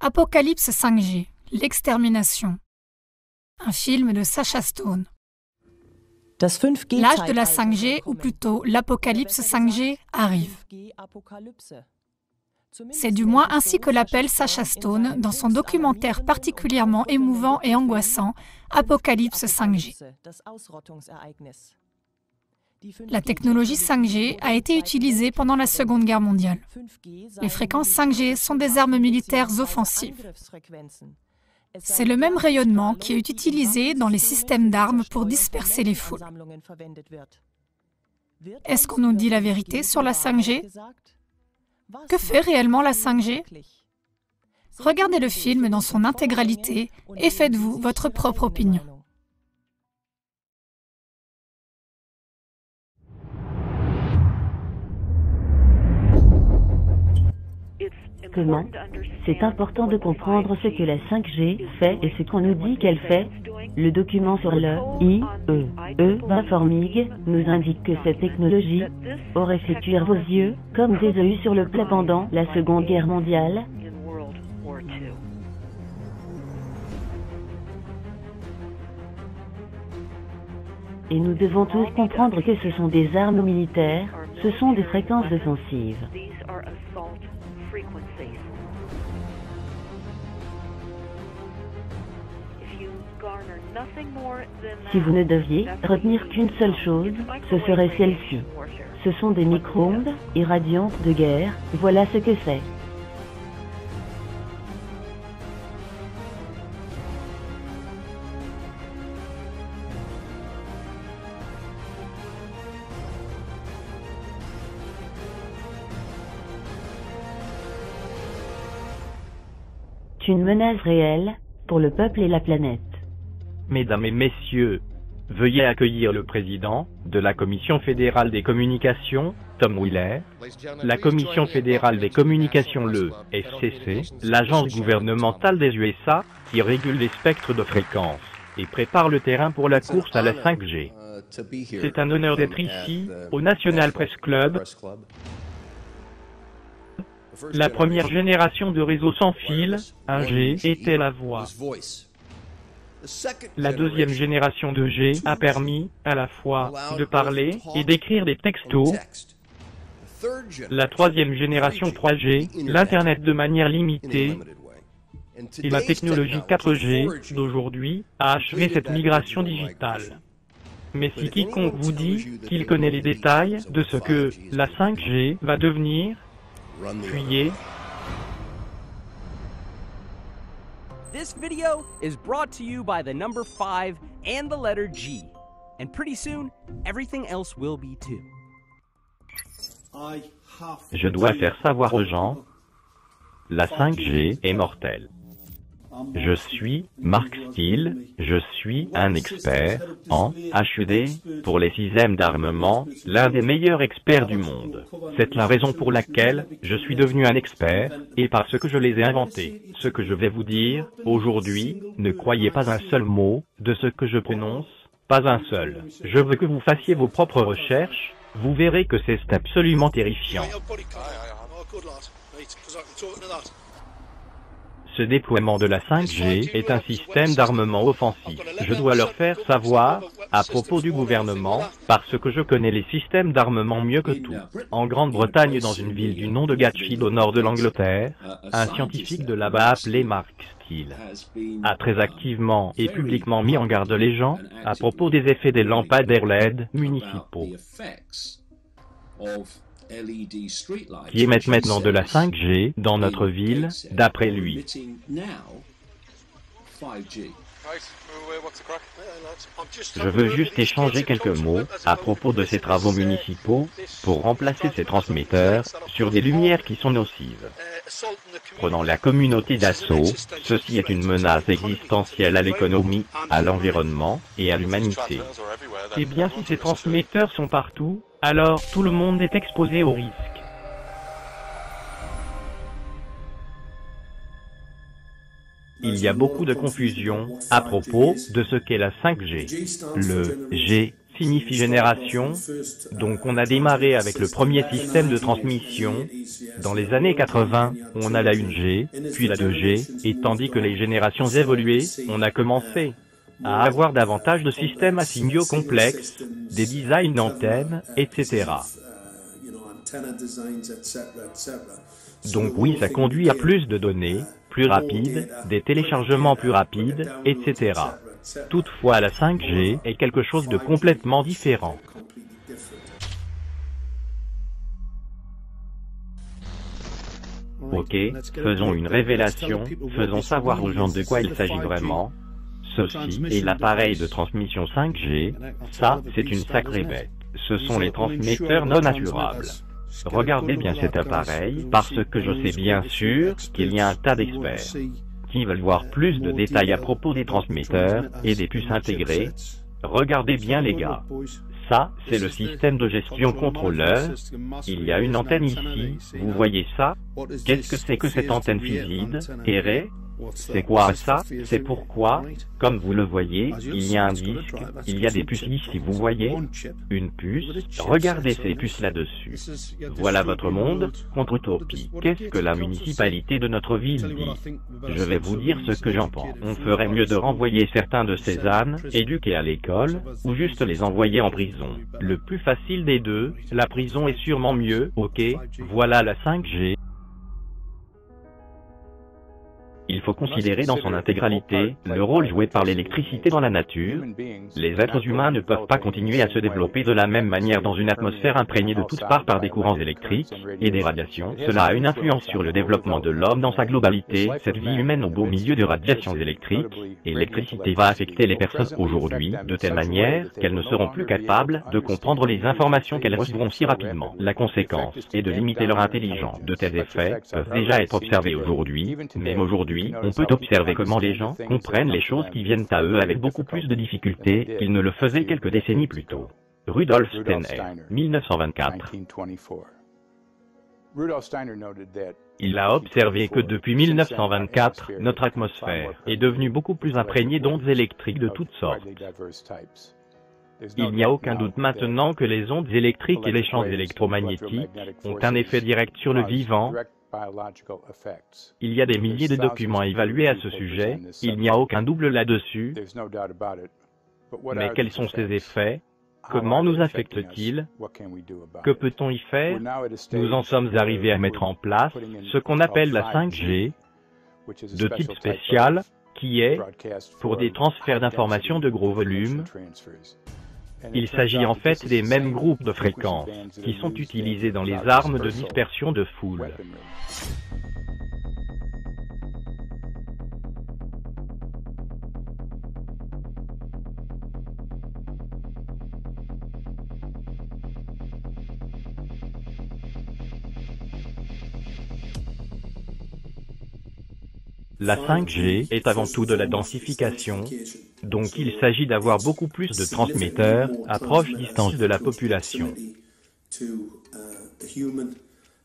Apocalypse 5G, l'extermination. Un film de Sacha Stone. L'âge de la 5G, ou plutôt l'apocalypse 5G, arrive. C'est du moins ainsi que l'appelle Sacha Stone dans son documentaire particulièrement émouvant et angoissant, Apocalypse 5G. La technologie 5G a été utilisée pendant la Seconde Guerre mondiale. Les fréquences 5G sont des armes militaires offensives. C'est le même rayonnement qui est utilisé dans les systèmes d'armes pour disperser les foules. Est-ce qu'on nous dit la vérité sur la 5G? Que fait réellement la 5G? Regardez le film dans son intégralité et faites-vous votre propre opinion. Comment? C'est important de comprendre ce que la 5G fait et ce qu'on nous dit qu'elle fait. Le document sur le IEE d'Informig nous indique que cette technologie aurait fait cuire vos yeux comme des œufs sur le plat pendant la Seconde Guerre mondiale. Et nous devons tous comprendre que ce sont des armes militaires, ce sont des fréquences offensives. Si vous ne deviez retenir qu'une seule chose, ce serait celle-ci. Ce sont des micro-ondes irradiantes de guerre, voilà ce que c'est. C'est une menace réelle pour le peuple et la planète. Mesdames et messieurs, veuillez accueillir le président de la Commission fédérale des communications, Tom Wheeler, la Commission fédérale des communications, le FCC, l'agence gouvernementale des USA qui régule les spectres de fréquences et prépare le terrain pour la course à la 5G. C'est un honneur d'être ici, au National Press Club, la première génération de réseaux sans fil, 1G, était la voix. La deuxième génération de G a permis, à la fois, de parler et d'écrire des textos. La troisième génération 3G, l'Internet de manière limitée. Et la technologie 4G d'aujourd'hui a achevé cette migration digitale. Mais si quiconque vous dit qu'il connaît les détails de ce que la 5G va devenir, fuyez. This video is brought to you by the number 5 and the letter G. And pretty soon, everything else will be too. Je dois faire savoir aux gens, la 5G est mortelle. Je suis Mark Steele, je suis un expert en HUD pour les systèmes d'armement, l'un des meilleurs experts du monde. C'est la raison pour laquelle je suis devenu un expert, et parce que je les ai inventés. Ce que je vais vous dire, aujourd'hui, ne croyez pas un seul mot de ce que je prononce, pas un seul. Je veux que vous fassiez vos propres recherches, vous verrez que c'est absolument terrifiant. Ce déploiement de la 5G est un système d'armement offensif. Je dois leur faire savoir, à propos du gouvernement, parce que je connais les systèmes d'armement mieux que tout. En Grande-Bretagne, dans une ville du nom de Gateshead au nord de l'Angleterre, un scientifique de là-bas appelé Mark Steele a très activement et publiquement mis en garde les gens à propos des effets des lampadaires LED municipaux qui émettent maintenant de la 5G dans notre ville, d'après lui. Je veux juste échanger quelques mots à propos de ces travaux municipaux pour remplacer ces transmetteurs sur des lumières qui sont nocives. Prenant la communauté d'assaut, ceci est une menace existentielle à l'économie, à l'environnement et à l'humanité. Eh bien, si ces transmetteurs sont partout, alors tout le monde est exposé au risque. Il y a beaucoup de confusion à propos de ce qu'est la 5G. Le G signifie génération. Donc on a démarré avec le premier système de transmission. Dans les années 80, on a la 1G, puis la 2G, et tandis que les générations évoluaient, on a commencé à avoir davantage de systèmes à signaux complexes, des designs d'antennes, etc. Donc oui, ça conduit à plus de données, plus rapides, des téléchargements plus rapides, etc. Toutefois, la 5G est quelque chose de complètement différent. Ok, faisons une révélation, faisons savoir aux gens de quoi il s'agit vraiment. Ceci est l'appareil de transmission 5G, ça, c'est une sacrée bête. Ce sont les transmetteurs non assurables. Regardez bien cet appareil, parce que je sais bien sûr qu'il y a un tas d'experts qui veulent voir plus de détails à propos des transmetteurs et des puces intégrées. Regardez bien les gars. Ça, c'est le système de gestion contrôleur. Il y a une antenne ici, vous voyez ça? Qu'est-ce que c'est que cette antenne fuside, aérée? C'est quoi ça? C'est pourquoi, comme vous le voyez, il y a un disque, il y a des puces ici, vous voyez? Une puce, regardez ces puces là-dessus. Voilà votre monde, contre utopie. Qu'est-ce que la municipalité de notre ville dit? Je vais vous dire ce que j'en pense. On ferait mieux de renvoyer certains de ces ânes, éduqués à l'école, ou juste les envoyer en prison. Le plus facile des deux, la prison est sûrement mieux, ok? Voilà la 5G. Il faut considérer dans son intégralité le rôle joué par l'électricité dans la nature. Les êtres humains ne peuvent pas continuer à se développer de la même manière dans une atmosphère imprégnée de toutes parts par des courants électriques et des radiations. Cela a une influence sur le développement de l'homme dans sa globalité, cette vie humaine au beau milieu de radiations électriques. Et l'électricité va affecter les personnes aujourd'hui de telle manière qu'elles ne seront plus capables de comprendre les informations qu'elles recevront si rapidement. La conséquence est de limiter leur intelligence. De tels effets peuvent déjà être observés aujourd'hui, même aujourd'hui. On peut observer comment les gens comprennent les choses qui viennent à eux avec beaucoup plus de difficulté qu'ils ne le faisaient quelques décennies plus tôt. Rudolf Steiner, 1924. Il a observé que depuis 1924, notre atmosphère est devenue beaucoup plus imprégnée d'ondes électriques de toutes sortes. Il n'y a aucun doute maintenant que les ondes électriques et les champs électromagnétiques ont un effet direct sur le vivant. Il y a des milliers de documents évalués à ce sujet, il n'y a aucun double là-dessus. Mais quels sont ces effets? Comment nous affectent-ils? Que peut-on y faire? Nous en sommes arrivés à mettre en place ce qu'on appelle la 5G, de type spécial, qui est pour des transferts d'informations de gros volumes. Il s'agit en fait des mêmes groupes de fréquences qui sont utilisés dans les armes de dispersion de foule. La 5G est avant tout de la densification, donc il s'agit d'avoir beaucoup plus de transmetteurs à proche distance de la population.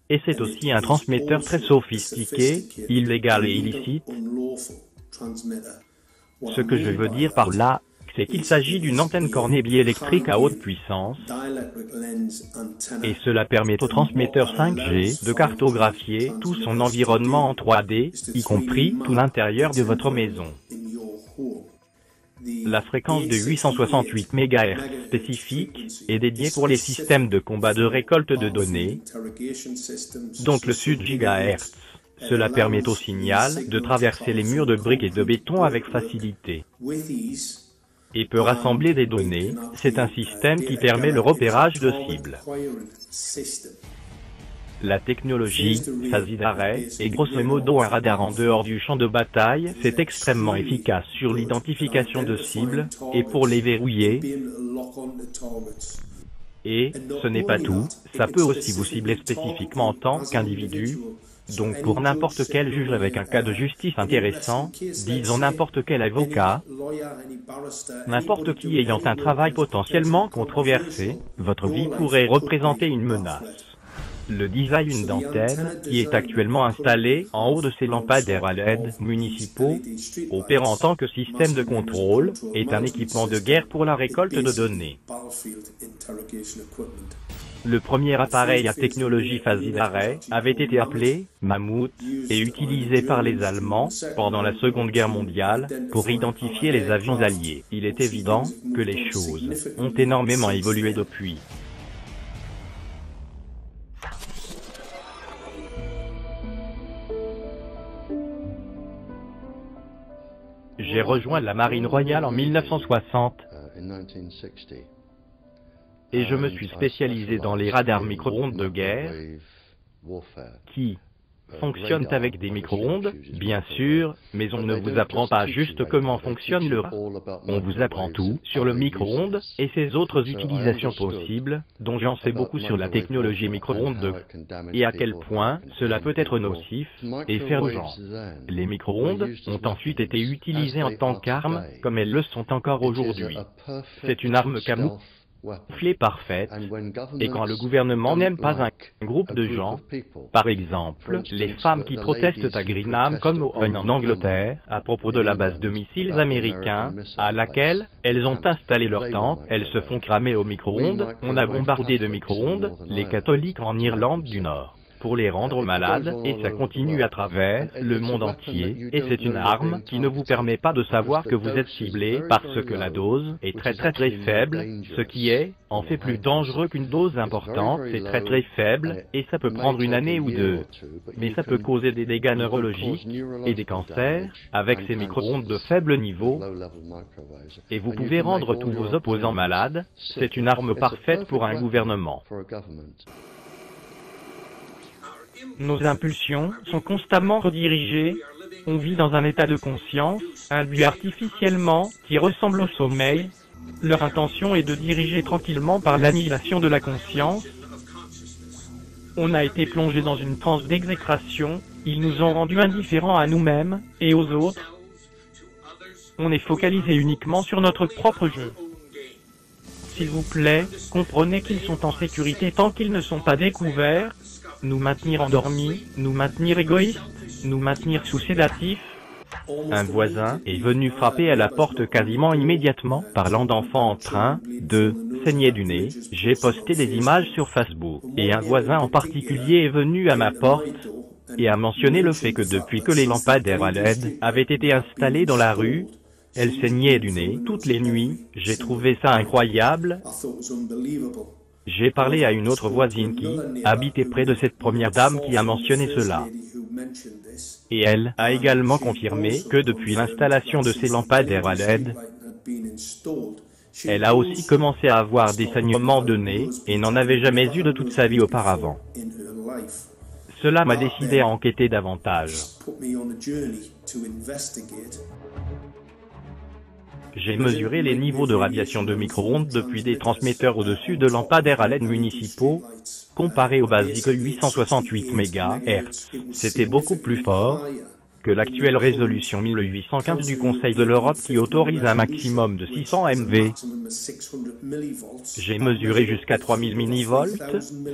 Et c'est aussi un transmetteur très sophistiqué, illégal et illicite. Ce que je veux dire par là, c'est qu'il s'agit d'une antenne cornée biélectrique à haute puissance, et cela permet au transmetteur 5G de cartographier tout son environnement en 3D, y compris tout l'intérieur de votre maison. La fréquence de 868 MHz spécifique est dédiée pour les systèmes de combat de récolte de données, donc le sud GHz. Cela permet au signal de traverser les murs de briques et de béton avec facilité et peut rassembler des données. C'est un système qui permet le repérage de cibles. La technologie, phase d'arrêt, est grosso modo un radar en dehors du champ de bataille. C'est extrêmement efficace sur l'identification de cibles et pour les verrouiller. Et, ce n'est pas tout, ça peut aussi vous cibler spécifiquement en tant qu'individu. Donc pour n'importe quel juge avec un cas de justice intéressant, disons n'importe quel avocat, n'importe qui ayant un travail potentiellement controversé, votre vie pourrait représenter une menace. le design d'antenne, qui est actuellement installé en haut de ces lampadaires à LED municipaux, opère en tant que système de contrôle, est un équipement de guerre pour la récolte de données. Le premier appareil à technologie phasée d'arrêt avait été appelé Mammouth et utilisé par les Allemands pendant la Seconde Guerre mondiale pour identifier les avions alliés. Il est évident que les choses ont énormément évolué depuis. J'ai rejoint la Marine royale en 1960 et je me suis spécialisé dans les radars micro-ondes de guerre qui fonctionnent avec des micro-ondes, bien sûr, mais on ne vous apprend pas juste comment fonctionne le radar. On vous apprend tout sur le micro-ondes et ses autres utilisations possibles, dont j'en sais beaucoup sur la technologie micro-ondes et à quel point cela peut être nocif et faire du genre. Les micro-ondes ont ensuite été utilisées en tant qu'armes, comme elles le sont encore aujourd'hui. C'est une arme camouflée parfaite, et quand le gouvernement n'aime pas un groupe de gens, par exemple, les femmes qui protestent à Greenham comme en Angleterre, à propos de la base de missiles américains, à laquelle elles ont installé leur tente, elles se font cramer au micro-ondes, on a bombardé de micro-ondes les catholiques en Irlande du Nord pour les rendre malades, et ça continue à travers le monde entier, et c'est une arme qui ne vous permet pas de savoir que vous êtes ciblé parce que la dose est très faible, ce qui est, en fait, plus dangereux qu'une dose importante, c'est très faible, et ça peut prendre une année ou deux, mais ça peut causer des dégâts neurologiques et des cancers, avec ces micro-ondes de faible niveau, et vous pouvez rendre tous vos opposants malades, c'est une arme parfaite pour un gouvernement. Nos impulsions sont constamment redirigées, on vit dans un état de conscience, induit artificiellement, qui ressemble au sommeil. Leur intention est de diriger tranquillement par l'annihilation de la conscience. On a été plongé dans une transe d'exécration, ils nous ont rendus indifférents à nous-mêmes et aux autres. On est focalisé uniquement sur notre propre jeu. S'il vous plaît, comprenez qu'ils sont en sécurité tant qu'ils ne sont pas découverts. Nous maintenir endormis, nous maintenir égoïstes, nous maintenir sous sédatifs. Un voisin est venu frapper à la porte quasiment immédiatement, parlant d'enfants en train de saigner du nez. J'ai posté des images sur Facebook, et un voisin en particulier est venu à ma porte et a mentionné le fait que depuis que les lampadaires à LED avaient été installés dans la rue, elles saignaient du nez toutes les nuits. J'ai trouvé ça incroyable. J'ai parlé à une autre voisine qui habitait près de cette première dame qui a mentionné cela. Et elle a également confirmé que depuis l'installation de ces lampadaires à LED, elle a aussi commencé à avoir des saignements de nez et n'en avait jamais eu de toute sa vie auparavant. Cela m'a décidé à enquêter davantage. J'ai mesuré les niveaux de radiation de micro-ondes depuis des transmetteurs au-dessus de lampadaires à LED municipaux, comparé au basique 868 MHz. C'était beaucoup plus fort que l'actuelle résolution 1815 du Conseil de l'Europe qui autorise un maximum de 600 MV. J'ai mesuré jusqu'à 3000 millivolts,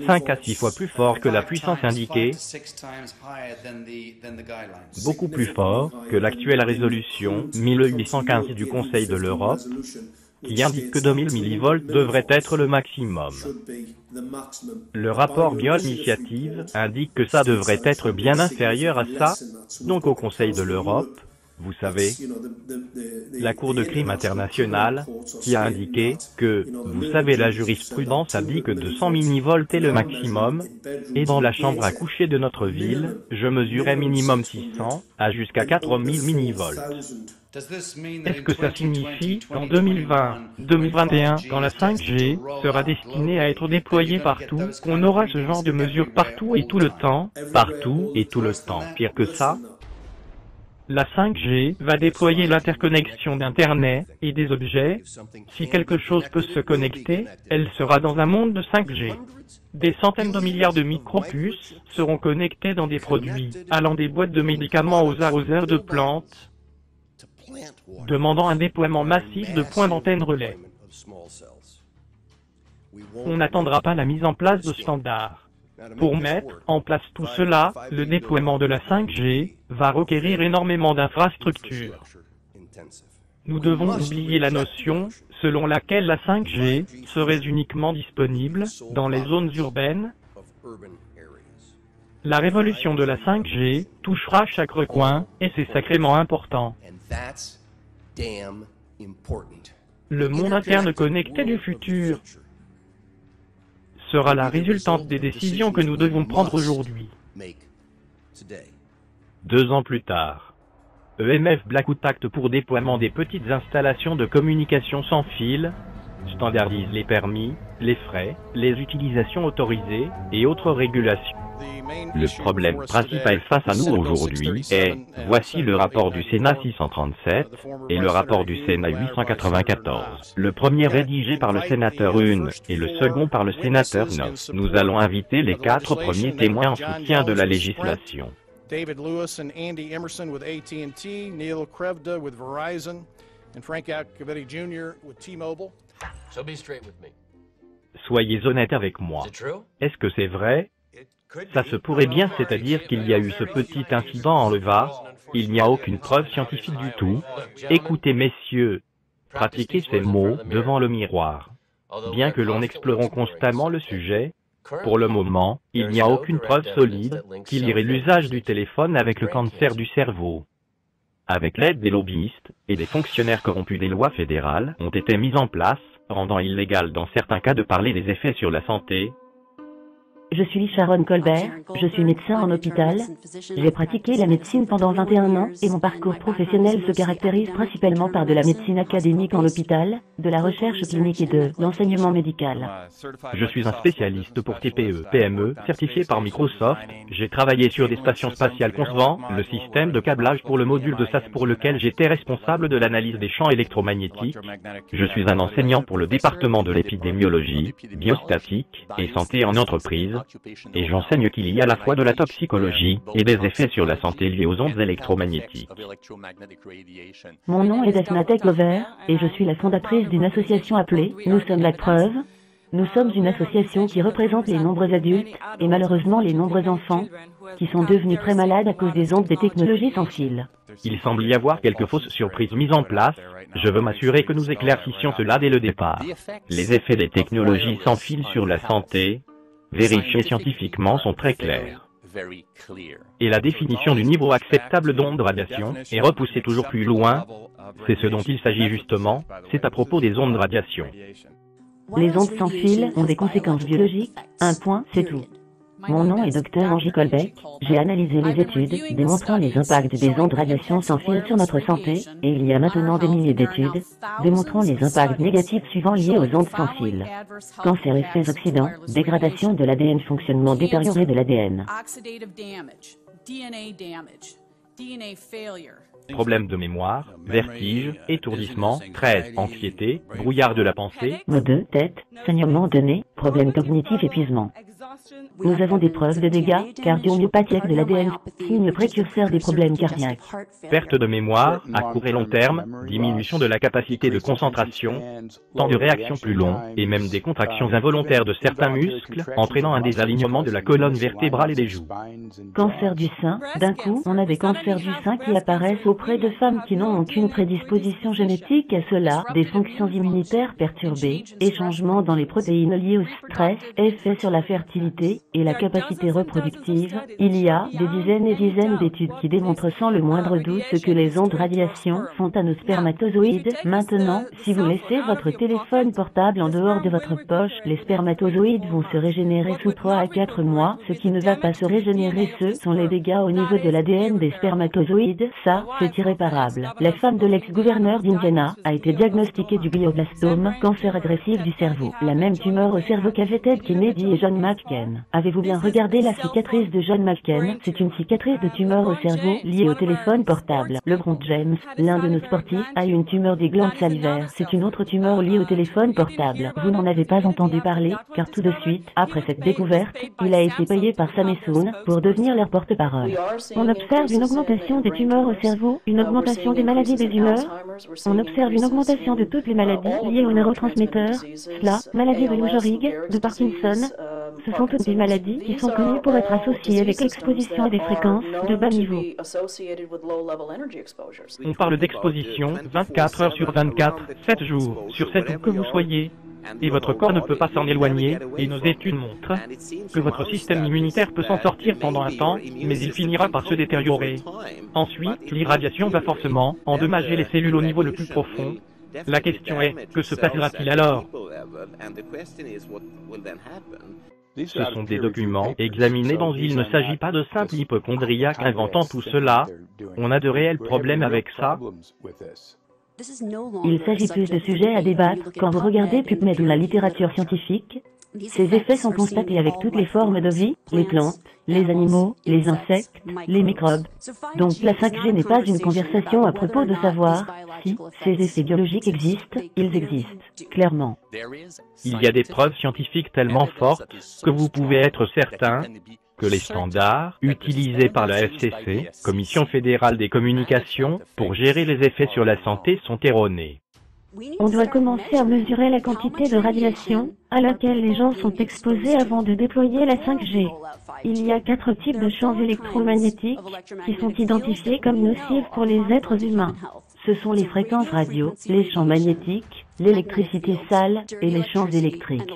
5 à 6 fois plus fort que la puissance indiquée, beaucoup plus fort que l'actuelle résolution 1815 du Conseil de l'Europe, qui indique que 2000 millivolts devrait être le maximum. Le rapport Biol Initiative indique que ça devrait être bien inférieur à ça, donc au Conseil de l'Europe, vous savez, la Cour de crime internationale, qui a indiqué que, vous savez, la jurisprudence a dit que 200 millivolts est le maximum, et dans la chambre à coucher de notre ville, je mesurais minimum 600 à jusqu'à 4000 millivolts. Est-ce que ça signifie qu'en 2020-2021, quand la 5G sera destinée à être déployée partout, qu'on aura ce genre de mesures partout et tout le temps, pire que ça? La 5G va déployer l'interconnexion d'Internet et des objets. Si quelque chose peut se connecter, elle sera dans un monde de 5G. Des centaines de milliards de micropuces seront connectés dans des produits, allant des boîtes de médicaments aux arroseurs de plantes, demandant un déploiement massif de points d'antenne relais. On n'attendra pas la mise en place de standards. Pour mettre en place tout cela, le déploiement de la 5G va requérir énormément d'infrastructures. Nous devons oublier la notion selon laquelle la 5G serait uniquement disponible dans les zones urbaines. La révolution de la 5G touchera chaque recoin et c'est sacrément important. Le monde interne connecté du futur sera la résultante des décisions que nous devons prendre aujourd'hui. 2 ans plus tard, EMF Blackwood Act pour déploiement des petites installations de communication sans fil standardise les permis, les frais, les utilisations autorisées et autres régulations. Le problème principal face à nous aujourd'hui est, voici le rapport du Sénat 637 et le rapport du Sénat 894. Le premier rédigé par le sénateur Hune et le second par le sénateur Knox. Nous allons inviter les 4 premiers témoins en soutien de la législation. David Lewis and Andy Emerson with AT&T, Neil Krevda with Verizon, and Frank Iacovetti Jr. with T-Mobile. So be straight with me. Soyez honnête avec moi. Is it true? Est-ce que c'est vrai? Ça se pourrait bien, c'est-à-dire qu'il y a eu ce petit incident en Var. Il n'y a aucune preuve scientifique du tout. Écoutez, messieurs, pratiquez ces mots devant le miroir. Bien que l'on explore constamment le sujet, pour le moment, il n'y a aucune preuve solide qui lierait l'usage du téléphone avec le cancer du cerveau. Avec l'aide des lobbyistes et des fonctionnaires corrompus, des lois fédérales ont été mises en place, rendant illégal dans certains cas de parler des effets sur la santé. Je suis Sharon Colbert, je suis médecin en hôpital. J'ai pratiqué la médecine pendant 21 ans et mon parcours professionnel se caractérise principalement par de la médecine académique en hôpital, de la recherche clinique et de l'enseignement médical. Je suis un spécialiste pour TPE, PME, certifié par Microsoft. J'ai travaillé sur des stations spatiales concevant le système de câblage pour le module de SAS pour lequel j'étais responsable de l'analyse des champs électromagnétiques. Je suis un enseignant pour le département de l'épidémiologie, biostatique et santé en entreprise. Et j'enseigne qu'il y a à la fois de la toxicologie et des effets sur la santé liés aux ondes électromagnétiques. Mon nom est Daphna Glover et je suis la fondatrice d'une association appelée Nous sommes la preuve. Nous sommes une association qui représente les nombreux adultes et malheureusement les nombreux enfants qui sont devenus très malades à cause des ondes des technologies sans fil. Il semble y avoir quelques fausses surprises mises en place. Je veux m'assurer que nous éclaircissions cela dès le départ. Les effets des technologies sans fil sur la santé, vérifiés scientifiquement, sont très clairs. Et la définition du niveau acceptable d'ondes de radiation est repoussée toujours plus loin. C'est ce dont il s'agit justement, c'est à propos des ondes de radiation. Les ondes sans fil ont des conséquences biologiques, un point, c'est tout. Mon nom est Dr Angie Colbeck, j'ai analysé les études démontrant les impacts des ondes de radiation sans fil sur notre santé, et il y a maintenant des milliers d'études démontrant les impacts négatifs suivants liés aux ondes sans fil. Cancer, effets oxydants, dégradation de l'ADN, fonctionnement détérioré de l'ADN. Problèmes de mémoire, vertige, étourdissement, stress, anxiété, brouillard de la pensée, maux de tête, saignement de nez, problèmes cognitifs, épuisement. Nous avons des preuves de dégâts cardiomyopathiques de l'ADN, signe précurseur des problèmes cardiaques. Perte de mémoire, à court et long terme, diminution de la capacité de concentration, temps de réaction plus long, et même des contractions involontaires de certains muscles, entraînant un désalignement de la colonne vertébrale et des joues. Cancer du sein, d'un coup, on a des cancers du sein qui apparaissent auprès de femmes qui n'ont aucune prédisposition génétique à cela, des fonctions immunitaires perturbées, et changements dans les protéines liés au stress, effets sur la fertilité et la capacité reproductive. Il y a des dizaines et dizaines d'études qui démontrent sans le moindre doute ce que les ondes de radiation font à nos spermatozoïdes. Maintenant, si vous laissez votre téléphone portable en dehors de votre poche, les spermatozoïdes vont se régénérer sous 3 à 4 mois. Ce qui ne va pas se régénérer, ce sont les dégâts au niveau de l'ADN des spermatozoïdes. Ça, c'est irréparable. La femme de l'ex-gouverneur d'Indiana a été diagnostiquée du glioblastome, cancer agressif du cerveau. La même tumeur au cerveau qu'avaient Ted Kennedy et John McCain. Avez-vous bien regardé la cicatrice de John McCain? C'est une cicatrice de tumeur au cerveau liée au téléphone portable. LeBron James, l'un de nos sportifs, a eu une tumeur des glandes salivaires. C'est une autre tumeur liée au téléphone portable. Vous n'en avez pas entendu parler, car tout de suite, après cette découverte, il a été payé par Sam et Soon pour devenir leur porte-parole. On observe une augmentation des tumeurs au cerveau, une augmentation des maladies des humeurs. On observe une augmentation de toutes les maladies liées aux neurotransmetteurs, SLA, maladie de Lou Gehrig, de Parkinson. Ce sont toutes des maladies qui sont connues pour être associées avec l'exposition à des fréquences de bas niveau. On parle d'exposition 24 heures sur 24, 7 jours sur 7 où que vous soyez. Et votre corps ne peut pas s'en éloigner, et nos études montrent que votre système immunitaire peut s'en sortir pendant un temps, mais il finira par se détériorer. Ensuite, l'irradiation va forcément endommager les cellules au niveau le plus profond. La question est, que se passera-t-il alors? Ce sont des documents examinés dont il ne s'agit pas de simples hypochondriaques inventant tout cela. On a de réels problèmes avec ça. Il s'agit plus de sujets à débattre quand vous regardez PubMed ou la littérature scientifique. Ces effets sont constatés avec toutes les formes de vie, les plantes, les animaux, les insectes, les microbes. Donc la 5G n'est pas une conversation à propos de savoir si ces effets biologiques existent, ils existent, clairement. Il y a des preuves scientifiques tellement fortes que vous pouvez être certain que les standards utilisés par la FCC, Commission fédérale des communications, pour gérer les effets sur la santé sont erronés. On doit commencer à mesurer la quantité de radiation à laquelle les gens sont exposés avant de déployer la 5G. Il y a 4 types de champs électromagnétiques qui sont identifiés comme nocifs pour les êtres humains. Ce sont les fréquences radio, les champs magnétiques, l'électricité sale et les champs électriques.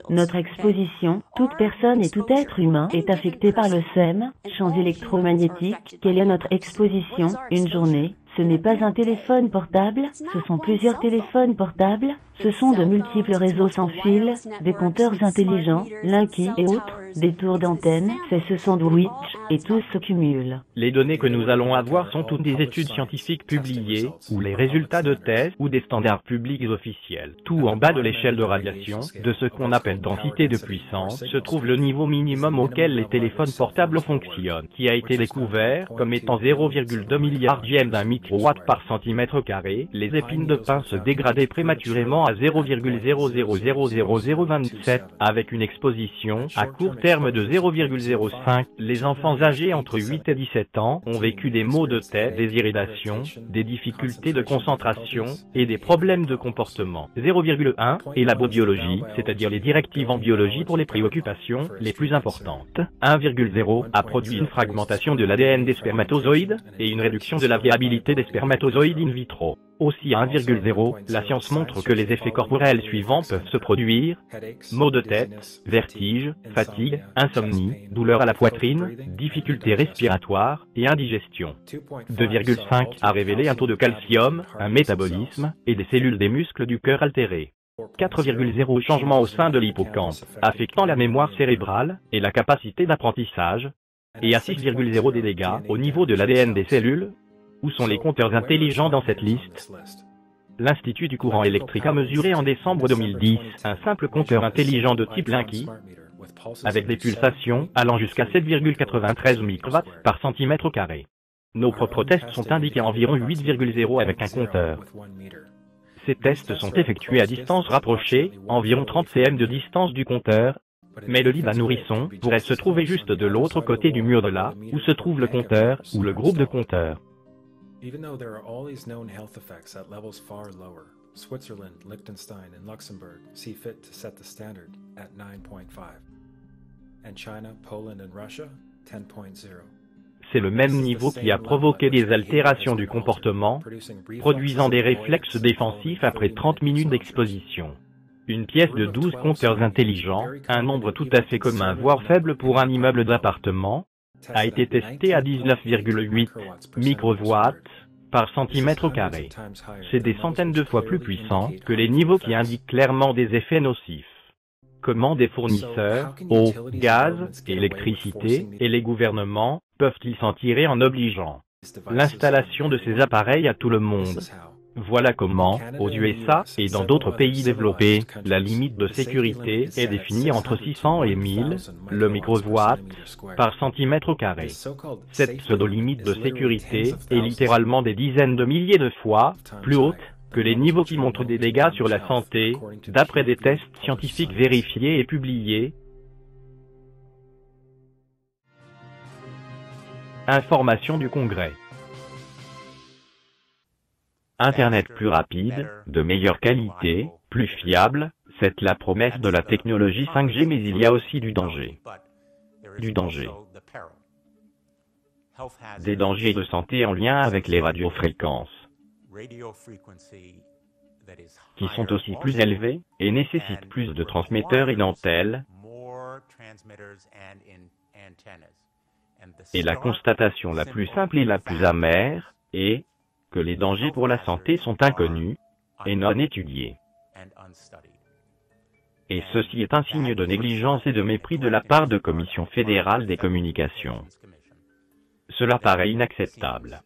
Notre exposition, toute personne et tout être humain est affecté par le SEM, champs électromagnétiques. Quelle est notre exposition? Une journée. Ce n'est pas un téléphone portable, ce sont plusieurs téléphones portables, ce sont de multiples réseaux sans fil, des compteurs intelligents, Linky et autres, des tours d'antenne, c'est ce sandwich, et tous se cumulent. Les données que nous allons avoir sont toutes des études scientifiques publiées, ou les résultats de tests, ou des standards publics officiels. Tout en bas de l'échelle de radiation, de ce qu'on appelle densité de puissance, se trouve le niveau minimum auquel les téléphones portables fonctionnent, qui a été découvert comme étant 0,2 milliardième d'un microwatt par centimètre carré. Les épines de pin se dégradaient prématurément à 0,000027, avec une exposition à court terme de 0,05. Les enfants âgés entre 8 et 17 ans ont vécu des maux de tête, des irritations, des difficultés de concentration et des problèmes de comportement. 0,1 est la biologie, c'est-à-dire les directives en biologie pour les préoccupations les plus importantes. 1,0 a produit une fragmentation de l'ADN des spermatozoïdes et une réduction de la viabilité des spermatozoïdes in vitro. Aussi à 1,0, la science montre que les effets corporels suivants peuvent se produire: maux de tête, vertige, fatigue, insomnie, douleur à la poitrine, difficultés respiratoires et indigestion. 2,5 a révélé un taux de calcium, un métabolisme et des cellules des muscles du cœur altérées. 4,0 changement au sein de l'hippocampe, affectant la mémoire cérébrale et la capacité d'apprentissage. Et à 6,0 des dégâts au niveau de l'ADN des cellules. Où sont les compteurs intelligents dans cette liste? L'Institut du courant électrique a mesuré en décembre 2010 un simple compteur intelligent de type Linky, avec des pulsations allant jusqu'à 7,93 microwatts par centimètre carré. Nos propres tests sont indiqués à environ 8,0 avec un compteur. Ces tests sont effectués à distance rapprochée, environ 30 cm de distance du compteur, mais le lit d'un nourrisson pourrait se trouver juste de l'autre côté du mur de là où se trouve le compteur ou le groupe de compteurs. Even though there are all these known health effects at levels far lower, Switzerland, Liechtenstein, and Luxembourg see fit to set the standard at 9.5. And China, Poland, and Russia, 10.0. C'est le même niveau qui a provoqué des altérations du comportement, produisant des réflexes défensifs après 30 minutes d'exposition. Une pièce de 12 compteurs intelligents, un nombre tout à fait commun voire faible pour un immeuble d'appartement, a été testé à 19,8 microwatts par centimètre carré. C'est des centaines de fois plus puissant que les niveaux qui indiquent clairement des effets nocifs. Comment des fournisseurs, eau, gaz, électricité et les gouvernements peuvent-ils s'en tirer en obligeant l'installation de ces appareils à tout le monde? Voilà comment, aux USA et dans d'autres pays développés, la limite de sécurité est définie entre 600 et 1000, le microwatt, par centimètre carré. Cette pseudo-limite de sécurité est littéralement des dizaines de milliers de fois plus haute que les niveaux qui montrent des dégâts sur la santé, d'après des tests scientifiques vérifiés et publiés. Information du Congrès. Internet plus rapide, de meilleure qualité, plus fiable, C'est la promesse de la technologie 5G, mais il y a aussi du danger. Du danger. Des dangers de santé en lien avec les radiofréquences, qui sont aussi plus élevés et nécessitent plus de transmetteurs et d'antennes. Et la constatation la plus simple et la plus amère est que les dangers pour la santé sont inconnus et non étudiés. Et ceci est un signe de négligence et de mépris de la part de Commission fédérale des communications. Cela paraît inacceptable.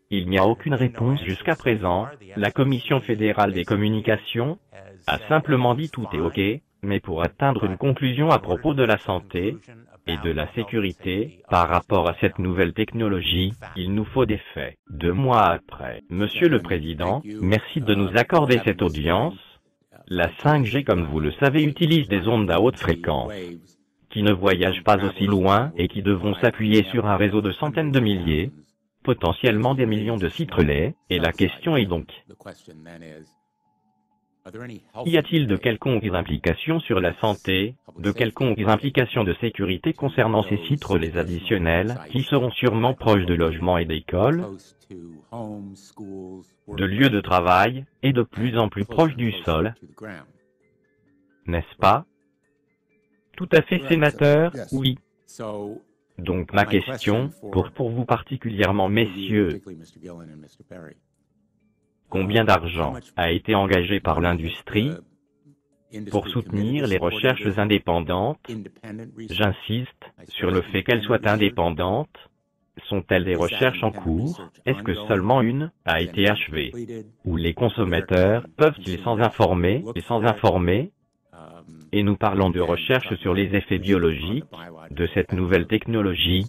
Il n'y a aucune réponse jusqu'à présent. La Commission fédérale des communications a simplement dit tout est OK, mais pour atteindre une conclusion à propos de la santé et de la sécurité par rapport à cette nouvelle technologie, il nous faut des faits. 2 mois après, Monsieur le Président, merci de nous accorder cette audience. La 5G, comme vous le savez, utilise des ondes à haute fréquence, qui ne voyagent pas aussi loin et qui devront s'appuyer sur un réseau de centaines de milliers, potentiellement des millions de sites relais, et la question est donc, y a-t-il de quelconques implications sur la santé, de quelconques implications de sécurité concernant ces sites relais additionnels, qui seront sûrement proches de logements et d'écoles, de lieux de travail, et de plus en plus proches du sol, n'est-ce pas? Tout à fait, sénateur, oui. Donc ma question, pour vous particulièrement, messieurs, combien d'argent a été engagé par l'industrie pour soutenir les recherches indépendantes? J'insiste sur le fait qu'elles soient indépendantes. Sont-elles des recherches en cours? Est-ce que seulement une a été achevée? Ou les consommateurs peuvent-ils s'en informer et s'en informer? Et nous parlons de recherche sur les effets biologiques de cette nouvelle technologie.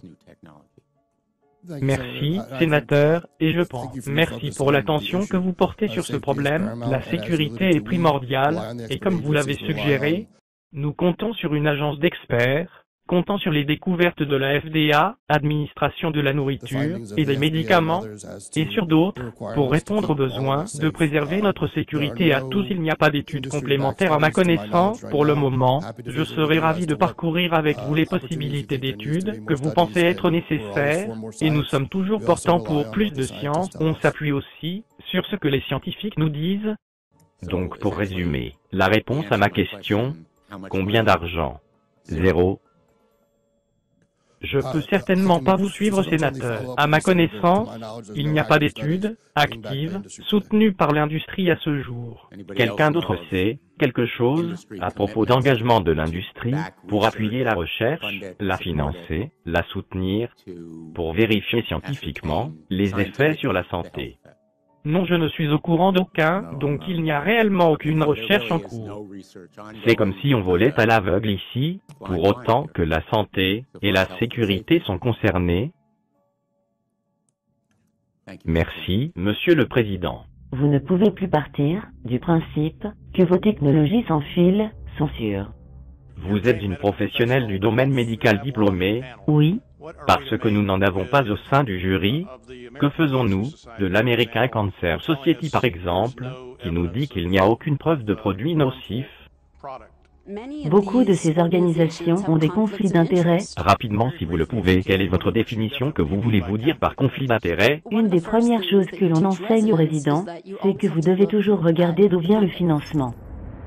Merci, sénateur, et je pense. Merci pour l'attention que vous portez sur ce problème. La sécurité est primordiale, et comme vous l'avez suggéré, nous comptons sur une agence d'experts, comptant sur les découvertes de la FDA, Administration de la nourriture et des médicaments, et sur d'autres, pour répondre aux besoins de préserver notre sécurité à tous. Il n'y a pas d'études complémentaires à ma connaissance. Pour le moment, je serai ravi de parcourir avec vous les possibilités d'études que vous pensez être nécessaires, et nous sommes toujours portants pour plus de science. On s'appuie aussi sur ce que les scientifiques nous disent. Donc pour résumer, la réponse à ma question, combien d'argent? 0. Je peux certainement pas vous suivre, sénateur. À ma connaissance, il n'y a pas d'études actives soutenues par l'industrie à ce jour. Quelqu'un d'autre sait quelque chose à propos d'engagement de l'industrie pour appuyer la recherche, la financer, la soutenir, pour vérifier scientifiquement les effets sur la santé? Non, je ne suis au courant d'aucun, donc il n'y a réellement aucune recherche en cours. C'est comme si on volait à l'aveugle ici, pour autant que la santé et la sécurité sont concernées. Merci, Monsieur le Président. Vous ne pouvez plus partir du principe que vos technologies sans fil sont sûres. Vous êtes une professionnelle du domaine médical diplômée. Oui. Parce que nous n'en avons pas au sein du jury. Que faisons-nous de l'American Cancer Society par exemple, qui nous dit qu'il n'y a aucune preuve de produits nocifs? Beaucoup de ces organisations ont des conflits d'intérêts. Rapidement, si vous le pouvez, quelle est votre définition? Que vous voulez-vous dire par conflit d'intérêts? Une des premières choses que l'on enseigne aux résidents, c'est que vous devez toujours regarder d'où vient le financement.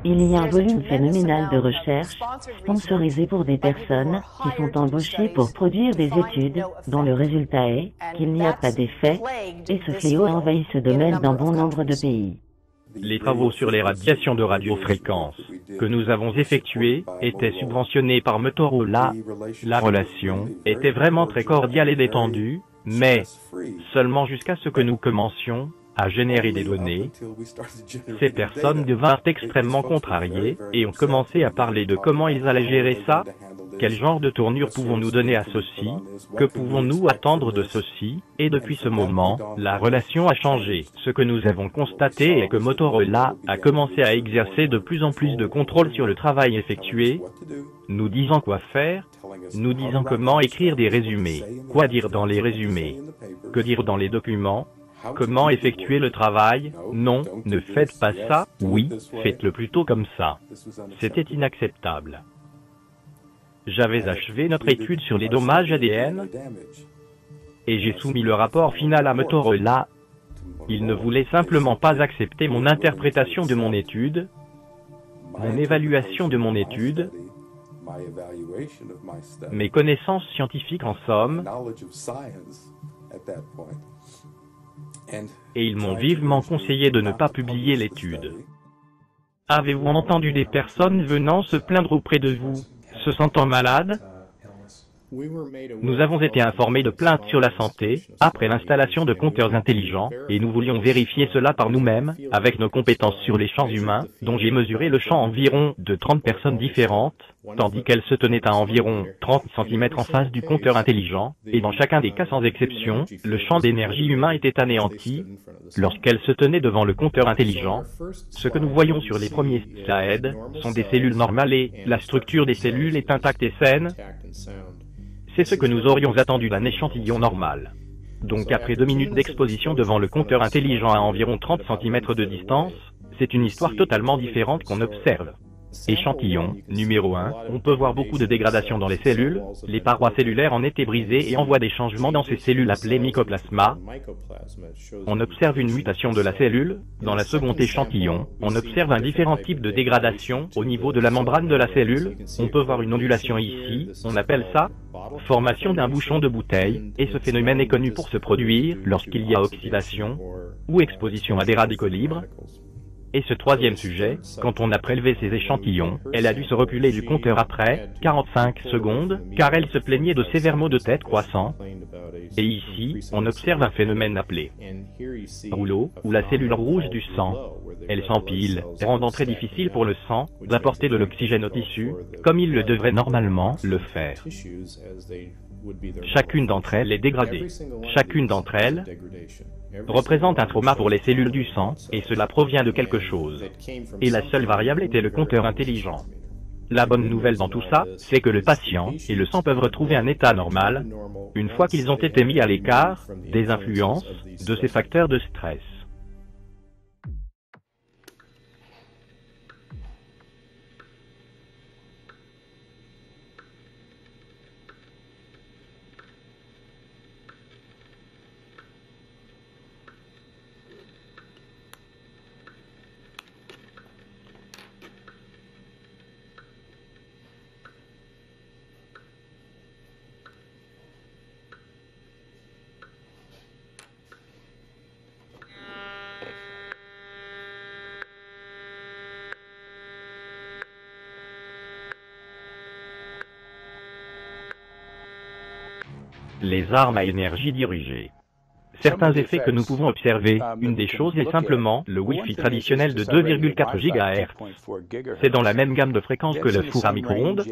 Il y a un volume phénoménal de recherche, sponsorisé pour des personnes qui sont embauchées pour produire des études, dont le résultat est qu'il n'y a pas d'effet, et ce fléau a envahi ce domaine dans bon nombre de pays. Les travaux sur les radiations de radiofréquence que nous avons effectués étaient subventionnés par Motorola. La relation était vraiment très cordiale et détendue, mais seulement jusqu'à ce que nous commencions à générer des données. Ces personnes devinrent extrêmement contrariées et ont commencé à parler de comment ils allaient gérer ça. Quel genre de tournure pouvons-nous donner à ceci? Que pouvons-nous attendre de ceci? Et depuis ce moment, la relation a changé. Ce que nous avons constaté est que Motorola a commencé à exercer de plus en plus de contrôle sur le travail effectué, nous disant quoi faire, nous disant comment écrire des résumés, quoi dire dans les résumés, que dire dans les documents, Comment effectuer le travail? Non, ne faites pas ça. Oui, faites-le plutôt comme ça. C'était inacceptable. J'avais achevé notre étude sur les dommages ADN et j'ai soumis le rapport final à Motorola. Ils ne voulaient simplement pas accepter mon interprétation de mon étude, mon évaluation de mon étude, mes connaissances scientifiques en somme, et ils m'ont vivement conseillé de ne pas publier l'étude. Avez-vous entendu des personnes venant se plaindre auprès de vous, se sentant malades? Nous avons été informés de plaintes sur la santé, après l'installation de compteurs intelligents, et nous voulions vérifier cela par nous-mêmes, avec nos compétences sur les champs humains, dont j'ai mesuré le champ environ de 30 personnes différentes, tandis qu'elles se tenaient à environ 30 cm en face du compteur intelligent, et dans chacun des cas sans exception, le champ d'énergie humain était anéanti, lorsqu'elles se tenaient devant le compteur intelligent. Ce que nous voyons sur les premiers slides sont des cellules normales et la structure des cellules est intacte et saine. C'est ce que nous aurions attendu d'un échantillon normal. Donc après 2 minutes d'exposition devant le compteur intelligent à environ 30 cm de distance, c'est une histoire totalement différente qu'on observe. Échantillon, numéro 1, on peut voir beaucoup de dégradation dans les cellules, les parois cellulaires en étaient brisées et on voit des changements dans ces cellules appelées mycoplasma. On observe une mutation de la cellule. Dans la seconde échantillon, on observe un différent type de dégradation au niveau de la membrane de la cellule. On peut voir une ondulation ici, on appelle ça formation d'un bouchon de bouteille, et ce phénomène est connu pour se produire lorsqu'il y a oxydation ou exposition à des radicaux libres. Et ce troisième sujet, quand on a prélevé ces échantillons, elle a dû se reculer du compteur après 45 secondes, car elle se plaignait de sévères maux de tête croissants. Et ici, on observe un phénomène appelé rouleau, ou la cellule rouge du sang. Elle s'empile, rendant très difficile pour le sang d'apporter de l'oxygène au tissu, comme il le devrait normalement le faire. Chacune d'entre elles est dégradée. Chacune d'entre elles représente un trauma pour les cellules du sang, et cela provient de quelque chose. Et la seule variable était le compteur intelligent. La bonne nouvelle dans tout ça, c'est que le patient et le sang peuvent retrouver un état normal, une fois qu'ils ont été mis à l'écart des influences de ces facteurs de stress. Les armes à énergie dirigée. Certains effets que nous pouvons observer, une des choses est simplement le Wi-Fi traditionnel de 2,4 GHz. C'est dans la même gamme de fréquences que le four à micro-ondes,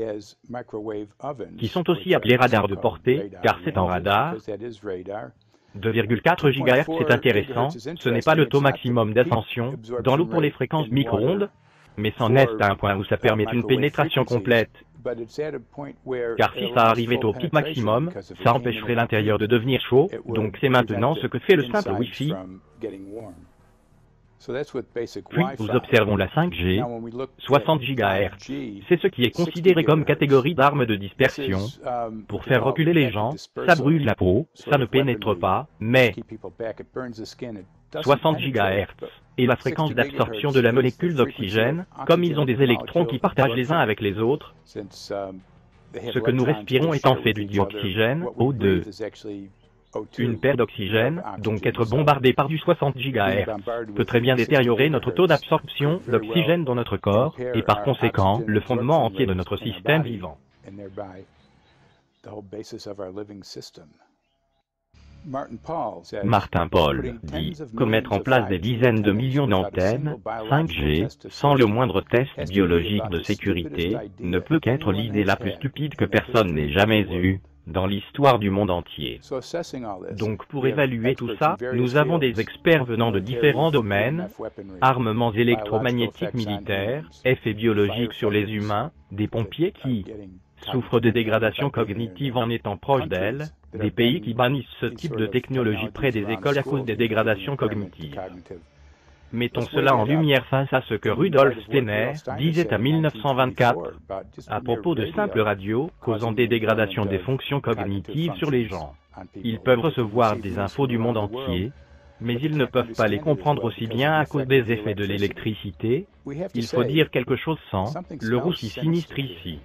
qui sont aussi appelés radars de portée, car c'est en radar. 2,4 GHz c'est intéressant, ce n'est pas le taux maximum d'ascension dans l'eau pour les fréquences micro-ondes, mais c'en est à un point où ça permet une pénétration complète. Car si ça arrivait au pic maximum, ça empêcherait l'intérieur de devenir chaud, donc c'est maintenant ce que fait le simple Wi-Fi. Puis nous observons la 5G, 60 GHz. C'est ce qui est considéré comme catégorie d'armes de dispersion. Pour faire reculer les gens, ça brûle la peau, ça ne pénètre pas, mais 60 GHz et la fréquence d'absorption de la molécule d'oxygène, comme ils ont des électrons qui partagent les uns avec les autres. Ce que nous respirons étant fait du dioxygène, O2. Une paire d'oxygène, donc être bombardé par du 60 GHz, peut très bien détériorer notre taux d'absorption d'oxygène dans notre corps, et par conséquent, le fondement entier de notre système vivant. Martin Paul dit que mettre en place des dizaines de millions d'antennes 5G sans le moindre test biologique de sécurité ne peut qu'être l'idée la plus stupide que personne n'ait jamais eue dans l'histoire du monde entier. Donc pour évaluer tout ça, nous avons des experts venant de différents domaines, armements électromagnétiques militaires, effets biologiques sur les humains, des pompiers qui souffrent de dégradation cognitive en étant proches d'elles, des pays qui bannissent ce type de technologie près des écoles à cause des dégradations cognitives. Mettons cela en lumière face à ce que Rudolf Steiner disait en 1924 à propos de simples radios causant des dégradations des fonctions cognitives sur les gens. Ils peuvent recevoir des infos du monde entier, mais ils ne peuvent pas les comprendre aussi bien à cause des effets de l'électricité. Il faut dire quelque chose sans le roussi sinistre ici.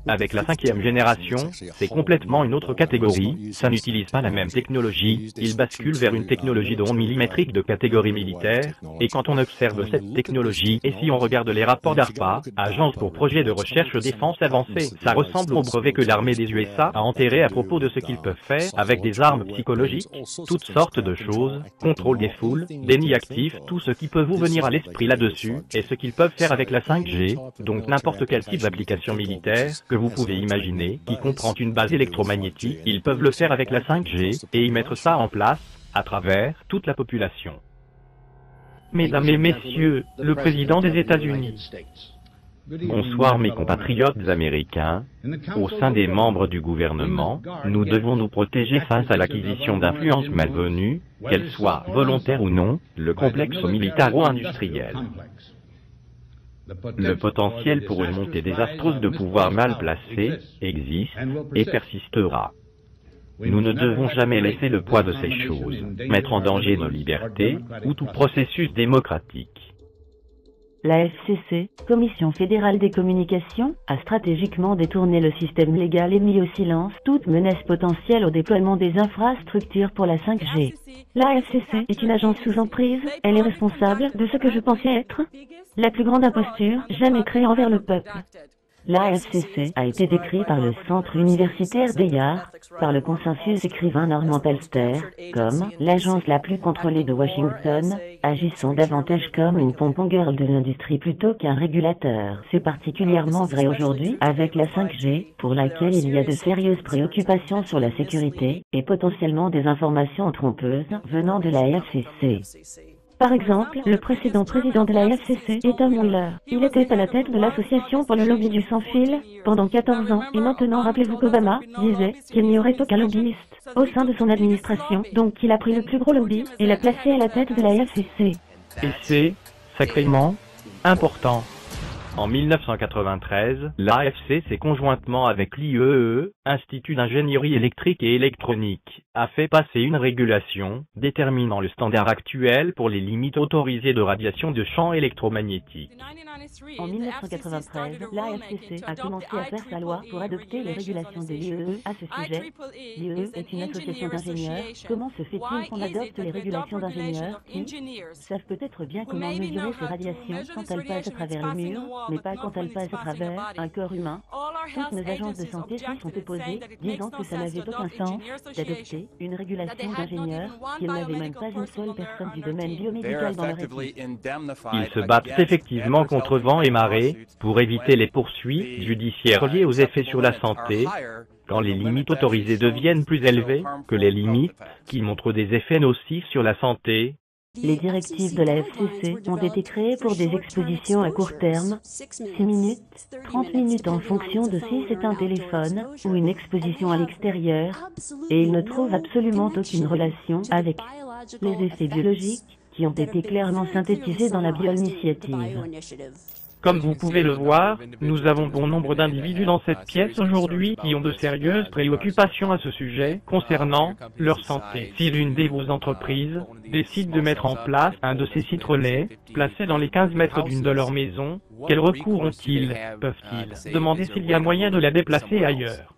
Avec la 5e génération, c'est complètement une autre catégorie, ça n'utilise pas la même technologie, il bascule vers une technologie d'onde millimétrique de catégorie militaire, et quand on observe cette technologie, et si on regarde les rapports d'ARPA, Agence pour Projet de Recherche Défense Avancée, ça ressemble au brevet que l'armée des USA a enterré à propos de ce qu'ils peuvent faire avec des armes psychologiques, toutes sortes de choses, contrôle des foules, déni actif, tout ce qui peut vous venir à l'esprit là-dessus, et ce qu'ils peuvent faire avec la 5G, donc n'importe quel type d'application militaire, que vous pouvez imaginer, qui comprend une base électromagnétique, ils peuvent le faire avec la 5G, et y mettre ça en place, à travers toute la population. Mesdames et messieurs, le président des États-Unis. Bonsoir mes compatriotes américains. Au sein des membres du gouvernement, nous devons nous protéger face à l'acquisition d'influences malvenues, qu'elles soient volontaires ou non, le complexe militaro-industriel. Le potentiel pour une montée désastreuse de pouvoir mal placé existe et persistera. Nous ne devons jamais laisser le poids de ces choses mettre en danger nos libertés ou tout processus démocratique. La FCC, Commission fédérale des communications, a stratégiquement détourné le système légal et mis au silence toute menace potentielle au déploiement des infrastructures pour la 5G. La FCC est une agence sous emprise, elle est responsable de ce que je pensais être la plus grande imposture jamais créée envers le peuple. La FCC a été décrit par le Centre universitaire d'Eyard, par le consensus écrivain Norman Pelster, comme l'agence la plus contrôlée de Washington, agissant davantage comme une pompon girl de l'industrie plutôt qu'un régulateur. C'est particulièrement vrai aujourd'hui avec la 5G, pour laquelle il y a de sérieuses préoccupations sur la sécurité, et potentiellement des informations trompeuses venant de la FCC. Par exemple, le précédent président de la FCC est Tom Wheeler. Il était à la tête de l'association pour le lobby du sans-fil pendant 14 ans. Et maintenant, rappelez-vous qu'Obama disait qu'il n'y aurait aucun lobbyiste au sein de son administration. Donc il a pris le plus gros lobby et l'a placé à la tête de la FCC. Et c'est sacrément important. En 1993, l'AFC, conjointement avec l'IEEE, Institut d'ingénierie électrique et électronique, a fait passer une régulation déterminant le standard actuel pour les limites autorisées de radiation de champs électromagnétiques. En 1993, l'AFCC a commencé à faire sa loi pour adopter les régulations de l'IEEE à ce sujet. L'IEEE est une association d'ingénieurs. Comment se fait-il qu'on adopte les régulations d'ingénieurs qui savent peut-être bien comment mesurer ces radiations quand elles passent à travers les murs, mais pas quand elles passent à travers un corps humain? Toutes nos agences de santé s'y sont opposées, disant que ça n'avait aucun sens d'adopter une régulation d'ingénieurs, qu'ils n'avaient même pas une seule personne du domaine biomédical dans leur équipe. Ils se battent effectivement contre vent et marée pour éviter les poursuites judiciaires liées aux effets sur la santé, quand les limites autorisées deviennent plus élevées que les limites qui montrent des effets nocifs sur la santé. Les directives de la FCC ont été créées pour des expositions à court terme, 6 minutes, 30 minutes en fonction de si c'est un téléphone ou une exposition à l'extérieur, et ils ne trouvent absolument aucune relation avec les effets biologiques qui ont été clairement synthétisés dans la bioinitiative. Comme vous pouvez le voir, nous avons bon nombre d'individus dans cette pièce aujourd'hui qui ont de sérieuses préoccupations à ce sujet concernant leur santé. Si l'une de vos entreprises décide de mettre en place un de ces sites relais, placés dans les 15 mètres d'une de leurs maisons, quels recours ont-ils? Peuvent-ils demander s'il y a moyen de la déplacer ailleurs?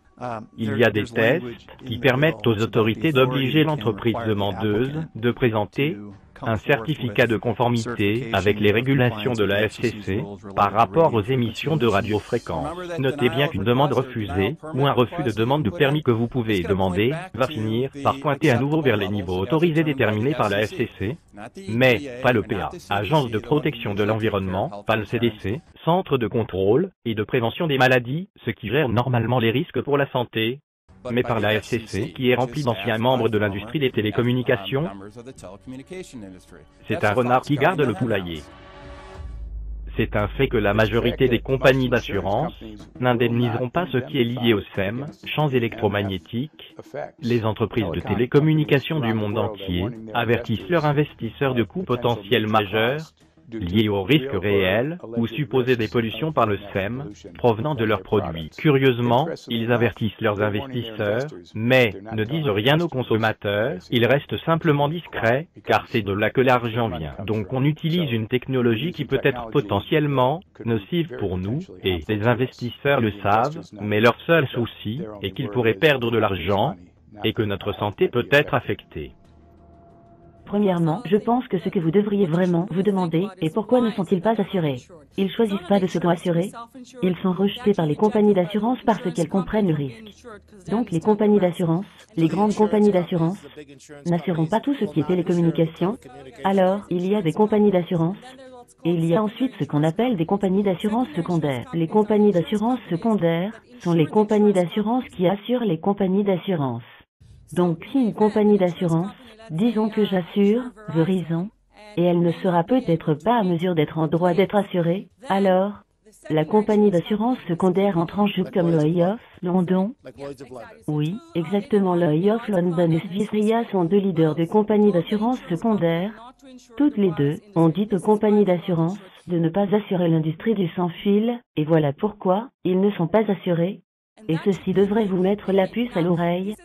Il y a des tests qui permettent aux autorités d'obliger l'entreprise demandeuse de présenter un certificat de conformité avec les régulations de la FCC par rapport aux émissions de radiofréquences. Notez bien qu'une demande refusée ou un refus de demande de permis que vous pouvez demander va finir par pointer à nouveau vers les niveaux autorisés déterminés par la FCC, mais pas l'EPA, Agence de protection de l'environnement, pas le CDC, Centre de contrôle et de prévention des maladies, ce qui gère normalement les risques pour la santé, mais par la FCC, qui est remplie d'anciens membres de l'industrie des télécommunications. C'est un renard qui garde le poulailler. C'est un fait que la majorité des compagnies d'assurance n'indemniseront pas ce qui est lié aux SEM, champs électromagnétiques. Les entreprises de télécommunications du monde entier avertissent leurs investisseurs de coûts potentiels majeurs liés aux risques réels ou supposés des pollutions par le SEM provenant de leurs produits. Curieusement, ils avertissent leurs investisseurs, mais ne disent rien aux consommateurs, ils restent simplement discrets, car c'est de là que l'argent vient. Donc on utilise une technologie qui peut être potentiellement nocive pour nous, et les investisseurs le savent, mais leur seul souci est qu'ils pourraient perdre de l'argent, et que notre santé peut être affectée. Premièrement, je pense que ce que vous devriez vraiment vous demander est pourquoi ne sont-ils pas assurés? Ils choisissent pas de s'auto-assurer. Ils sont rejetés par les compagnies d'assurance parce qu'elles comprennent le risque. Donc les compagnies d'assurance, les grandes compagnies d'assurance, n'assureront pas tout ce qui est télécommunications. Alors, il y a des compagnies d'assurance. Et il y a ensuite ce qu'on appelle des compagnies d'assurance secondaires. Les compagnies d'assurance secondaires sont les compagnies d'assurance qui assurent les compagnies d'assurance. Donc si une compagnie d'assurance, disons que j'assure Verizon, et elle ne sera peut-être pas à mesure d'être en droit d'être assurée, alors, la compagnie d'assurance secondaire entre en jeu comme Lloyd's London. Oui, exactement, Lloyd's London et SVCA sont deux leaders de compagnies d'assurance secondaires. Toutes les deux ont dit aux compagnies d'assurance de ne pas assurer l'industrie du sans-fil, et voilà pourquoi ils ne sont pas assurés. Et ceci devrait vous mettre la puce à l'oreille.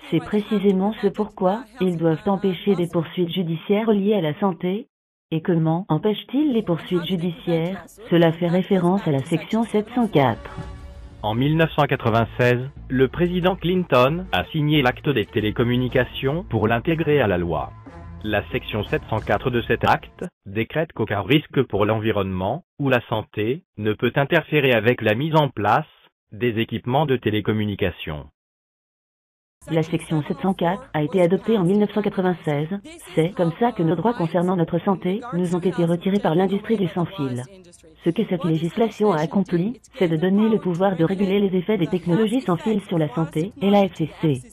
C'est précisément ce pourquoi ils doivent empêcher des poursuites judiciaires liées à la santé. Et comment empêchent-ils les poursuites judiciaires? Cela fait référence à la section 704. En 1996, le président Clinton a signé l'acte des télécommunications pour l'intégrer à la loi. La section 704 de cet acte décrète qu'aucun risque pour l'environnement ou la santé ne peut interférer avec la mise en place des équipements de télécommunication. La section 704 a été adoptée en 1996. C'est comme ça que nos droits concernant notre santé nous ont été retirés par l'industrie du sans-fil. Ce que cette législation a accompli, c'est de donner le pouvoir de réguler les effets des technologies sans fil sur la santé et la FCC.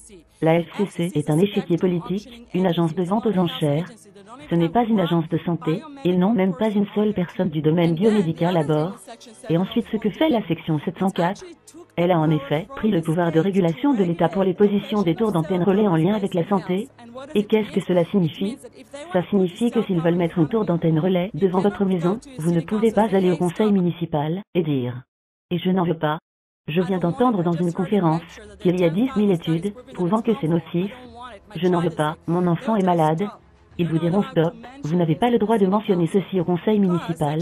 La FCC est un échiquier politique, une agence de vente aux enchères. Ce n'est pas une agence de santé, ils n'ont même pas une seule personne du domaine biomédical à bord. Et ensuite ce que fait la section 704, elle a en effet pris le pouvoir de régulation de l'État pour les positions des tours d'antenne relais en lien avec la santé. Et qu'est-ce que cela signifie? Ça signifie que s'ils veulent mettre une tour d'antenne relais devant votre maison, vous ne pouvez pas aller au conseil municipal et dire « Et je n'en veux pas ». Je viens d'entendre dans une conférence qu'il y a 10 000 études prouvant que c'est nocif. Je n'en veux pas, mon enfant est malade. Ils vous diront stop, vous n'avez pas le droit de mentionner ceci au conseil municipal,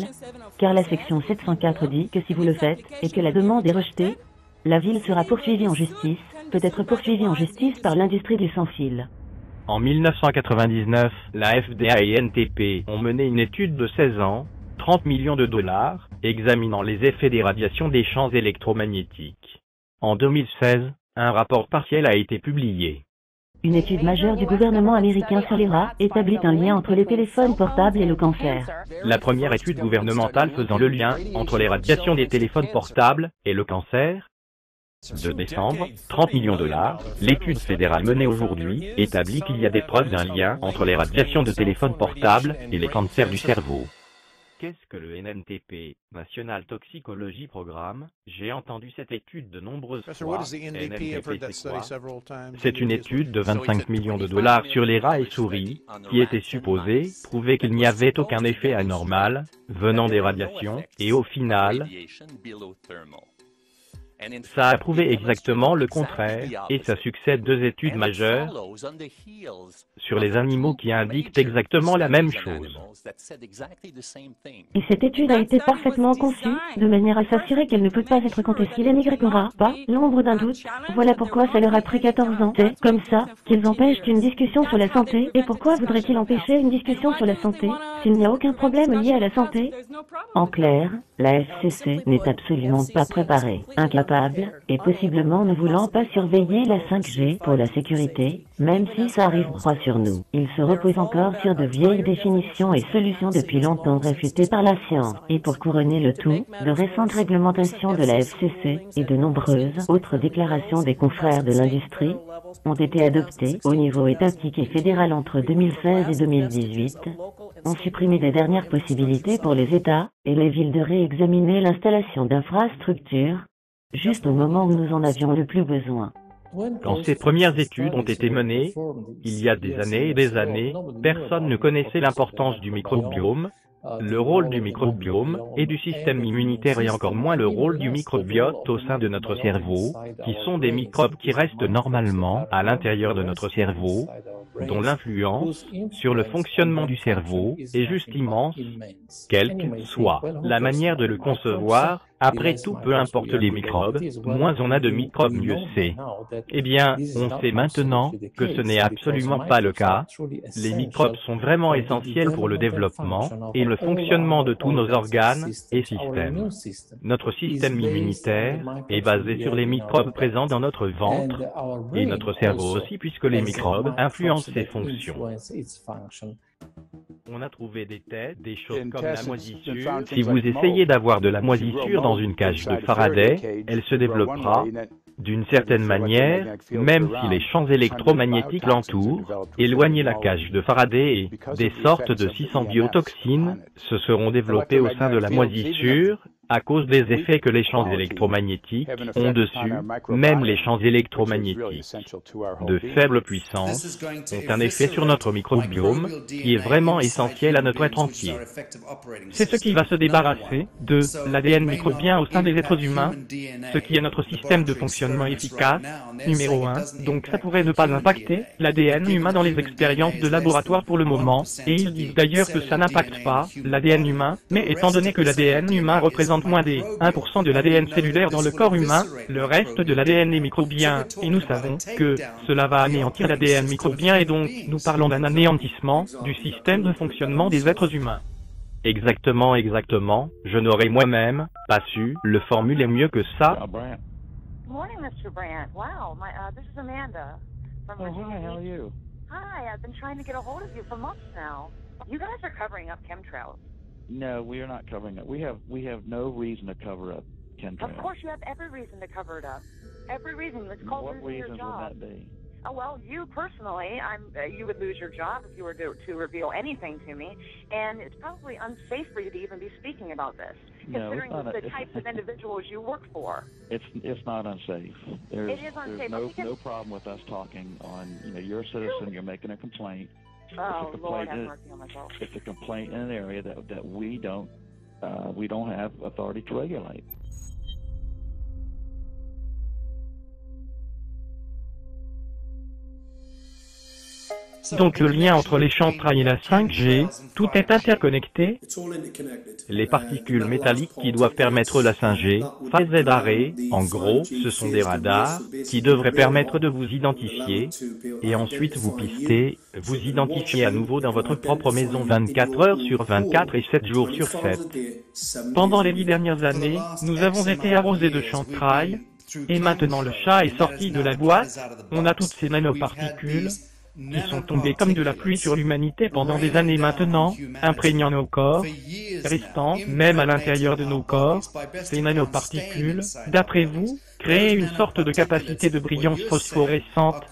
car la section 704 dit que si vous le faites, et que la demande est rejetée, la ville sera poursuivie en justice, peut-être poursuivie en justice par l'industrie du sans-fil. En 1999, la FDA et NTP ont mené une étude de 16 ans, 30 millions de dollars, examinant les effets des radiations des champs électromagnétiques. En 2016, un rapport partiel a été publié. Une étude majeure du gouvernement américain sur les rats établit un lien entre les téléphones portables et le cancer. La première étude gouvernementale faisant le lien entre les radiations des téléphones portables et le cancer. De décembre, 30 millions de dollars, l'étude fédérale menée aujourd'hui établit qu'il y a des preuves d'un lien entre les radiations de téléphones portables et les cancers du cerveau. Qu'est-ce que le NNTP, National Toxicology Programme? J'ai entendu cette étude de nombreuses fois. NNTP, c'est quoi? C'est une étude de 25 millions de dollars sur les rats et souris, qui était supposée prouver qu'il n'y avait aucun effet anormal venant des radiations, et au final, ça a prouvé exactement le contraire, et ça succède 2 études majeures sur les animaux qui indiquent exactement la même chose. Et cette étude a été parfaitement conçue, de manière à s'assurer qu'elle ne peut pas être contestée. Les nègres n'aura pas l'ombre d'un doute. Voilà pourquoi ça leur a pris 14 ans. C'est comme ça qu'ils empêchent une discussion sur la santé. Et pourquoi voudraient-ils empêcher une discussion sur la santé s'il n'y a aucun problème lié à la santé? En clair, la FCC n'est absolument pas préparée, incapable, et possiblement ne voulant pas surveiller la 5G pour la sécurité, même si ça arrive droit sur nous. Il se repose encore sur de vieilles définitions et solutions depuis longtemps réfutées par la science. Et pour couronner le tout, de récentes réglementations de la FCC et de nombreuses autres déclarations des confrères de l'industrie ont été adoptées au niveau étatique et fédéral entre 2016 et 2018. ont supprimé les dernières possibilités pour les États et les villes de réexaminer l'installation d'infrastructures, juste au moment où nous en avions le plus besoin. Quand ces premières études ont été menées, il y a des années et des années, personne ne connaissait l'importance du microbiome, le rôle du microbiome et du système immunitaire et encore moins le rôle du microbiote au sein de notre cerveau, qui sont des microbes qui restent normalement à l'intérieur de notre cerveau, dont l'influence sur le fonctionnement du cerveau est juste immense, quelle que soit la manière de le concevoir. Après tout, peu importe les microbes, moins on a de microbes, mieux c'est. Eh bien, on sait maintenant que ce n'est absolument pas le cas. Les microbes sont vraiment essentiels pour le développement et le fonctionnement de tous nos organes et systèmes. Notre système immunitaire est basé sur les microbes présents dans notre ventre et notre cerveau aussi, puisque les microbes influencent ses fonctions. On a trouvé des têtes, des choses comme la moisissure. Si vous essayez d'avoir de la moisissure dans une cage de Faraday, elle se développera d'une certaine manière, même si les champs électromagnétiques l'entourent. Éloignez la cage de Faraday et des sortes de 600 biotoxines se seront développées au sein de la moisissure, à cause des effets que les champs électromagnétiques ont dessus. Même les champs électromagnétiques de faible puissance ont un effet sur notre microbiome qui est vraiment essentiel à notre être entier. C'est ce qui va se débarrasser de l'ADN microbien au sein des êtres humains, ce qui est notre système de fonctionnement efficace, numéro 1. Donc ça pourrait ne pas impacter l'ADN humain dans les expériences de laboratoire pour le moment, et ils disent d'ailleurs que ça n'impacte pas l'ADN humain, mais étant donné que l'ADN humain représente moins des 1% de l'ADN cellulaire dans le corps humain, le reste de l'ADN est microbien, et nous savons que cela va anéantir l'ADN microbien et donc nous parlons d'un anéantissement du système de fonctionnement des êtres humains. Exactement, je n'aurais moi-même pas su le formuler mieux que ça. Morning, Mr. Brandt. Wow, this is Amanda from Virginia. Hi, how are you? Hi, I've been trying to get a hold of you for months now. You guys are covering up chemtrails. No, we are not covering it. We have no reason to cover up chemtrails. Of course, you have every reason to cover it up. Every reason. It's called losing your job. What reasons would that be? Oh, well, you personally, you would lose your job if you were to reveal anything to me, and it's probably unsafe for you to even be speaking about this, considering the types of individuals you work for. It's not unsafe. It is unsafe. There's no problem with us talking on. You're a citizen. You're making a complaint. Oh, Lord, have mercy on myself. It's a complaint in an area that we don't have authority to regulate. Donc le lien entre les chantrailles et la 5G, tout est interconnecté. Les particules métalliques qui doivent permettre la 5G, phase d'arrêt, en gros, ce sont des radars qui devraient permettre de vous identifier et ensuite vous pister, vous identifier à nouveau dans votre propre maison 24 heures sur 24 et 7 jours sur 7. Pendant les 10 dernières années, nous avons été arrosés de chantrailles et maintenant le chat est sorti de la boîte, on a toutes ces nanoparticules qui sont tombés comme de la pluie sur l'humanité pendant des années maintenant, imprégnant nos corps, restant, même à l'intérieur de nos corps, ces nanoparticules, d'après vous, créer une sorte de capacité de brillance phosphorescente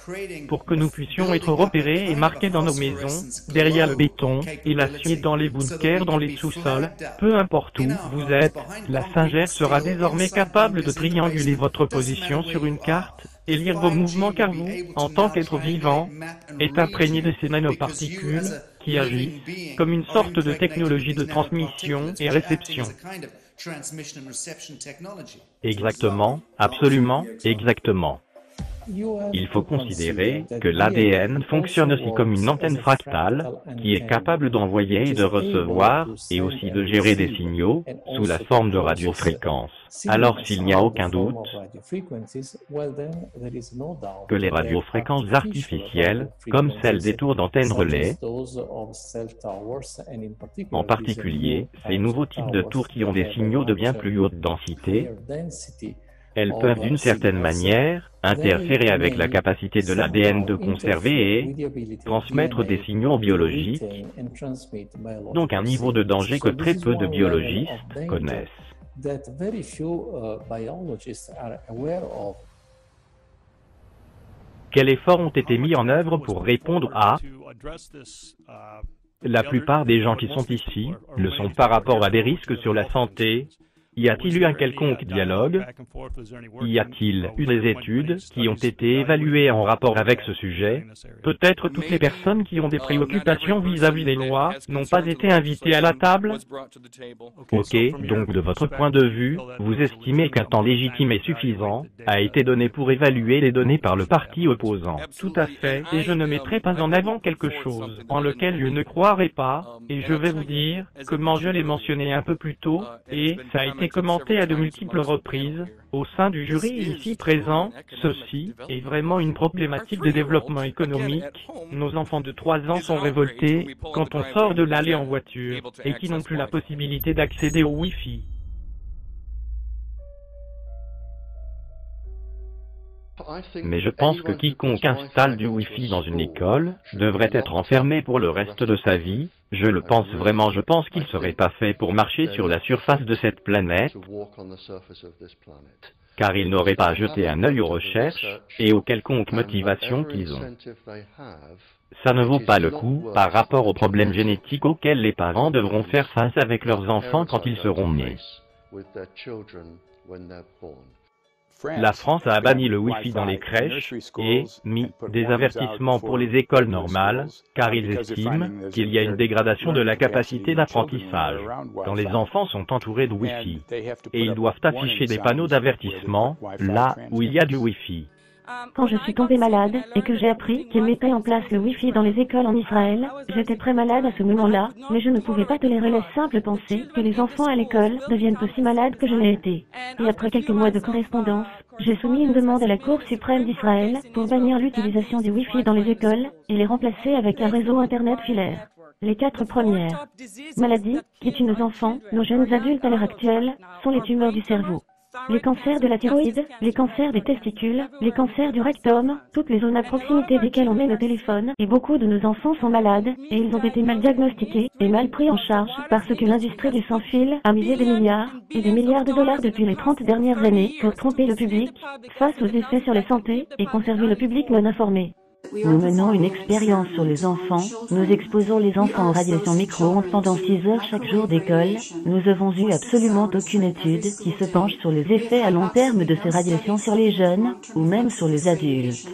pour que nous puissions être repérés et marqués dans nos maisons, derrière le béton et l'acier, dans les bunkers, dans les sous-sols, peu importe où vous êtes, la 5G sera désormais capable de trianguler votre position sur une carte et lire vos mouvements car vous, en tant qu'être vivant, êtes imprégné de ces nanoparticules qui agissent comme une sorte de technologie de transmission et réception. Exactement, absolument, exactement. Il faut considérer que l'ADN fonctionne aussi comme une antenne fractale qui est capable d'envoyer et de recevoir et aussi de gérer des signaux sous la forme de radiofréquences. Alors s'il n'y a aucun doute que les radiofréquences artificielles, comme celles des tours d'antenne relais, en particulier ces nouveaux types de tours qui ont des signaux de bien plus haute densité, elles peuvent d'une certaine manière interférer avec la capacité de l'ADN de conserver et transmettre des signaux biologiques, donc un niveau de danger que très peu de biologistes connaissent. Quels efforts ont été mis en œuvre pour répondre à La plupart des gens qui sont ici le sont par rapport à des risques sur la santé. Y a-t-il eu un quelconque dialogue? Y a-t-il eu des études qui ont été évaluées en rapport avec ce sujet? Peut-être toutes les personnes qui ont des préoccupations vis-à-vis des lois n'ont pas été invitées à la table? Ok, donc de votre point de vue, vous estimez qu'un temps légitime et suffisant a été donné pour évaluer les données par le parti opposant. Tout à fait, et je ne mettrai pas en avant quelque chose en lequel je ne croirais pas, et je vais vous dire comment je l'ai mentionné un peu plus tôt, et ça a été commenté à de multiples reprises au sein du jury ici présent. Ceci est vraiment une problématique de développement économique. Nos enfants de 3 ans sont révoltés quand on sort de l'allée en voiture et qui n'ont plus la possibilité d'accéder au Wi-Fi. Mais je pense que quiconque installe du Wi-Fi dans une école devrait être enfermé pour le reste de sa vie. Je le pense vraiment, je pense qu'il ne serait pas fait pour marcher sur la surface de cette planète, car ils n'auraient pas jeté un œil aux recherches et aux quelconques motivations qu'ils ont. Ça ne vaut pas le coup par rapport aux problèmes génétiques auxquels les parents devront faire face avec leurs enfants quand ils seront nés. La France a banni le Wi-Fi dans les crèches et mis des avertissements pour les écoles normales, car ils estiment qu'il y a une dégradation de la capacité d'apprentissage quand les enfants sont entourés de Wi-Fi. Et ils doivent afficher des panneaux d'avertissement là où il y a du Wi-Fi. Quand je suis tombée malade et que j'ai appris qu'ils mettaient en place le Wi-Fi dans les écoles en Israël, j'étais très malade à ce moment-là, mais je ne pouvais pas tolérer la simple pensée que les enfants à l'école deviennent aussi malades que je l'ai été. Et après quelques mois de correspondance, j'ai soumis une demande à la Cour suprême d'Israël pour bannir l'utilisation du Wi-Fi dans les écoles et les remplacer avec un réseau Internet filaire. Les 4 premières maladies qui tuent nos enfants, nos jeunes adultes à l'heure actuelle, sont les tumeurs du cerveau, les cancers de la thyroïde, les cancers des testicules, les cancers du rectum, toutes les zones à proximité desquelles on met le téléphone, et beaucoup de nos enfants sont malades, et ils ont été mal diagnostiqués, et mal pris en charge, parce que l'industrie du sans-fil a misé des milliards, et des milliards de dollars depuis les 30 dernières années, pour tromper le public, face aux effets sur la santé, et conserver le public non informé. Nous menons une expérience sur les enfants, nous exposons les enfants aux radiations micro-ondes pendant 6 heures chaque jour d'école. Nous avons eu absolument aucune étude qui se penche sur les effets à long terme de ces radiations sur les jeunes, ou même sur les adultes.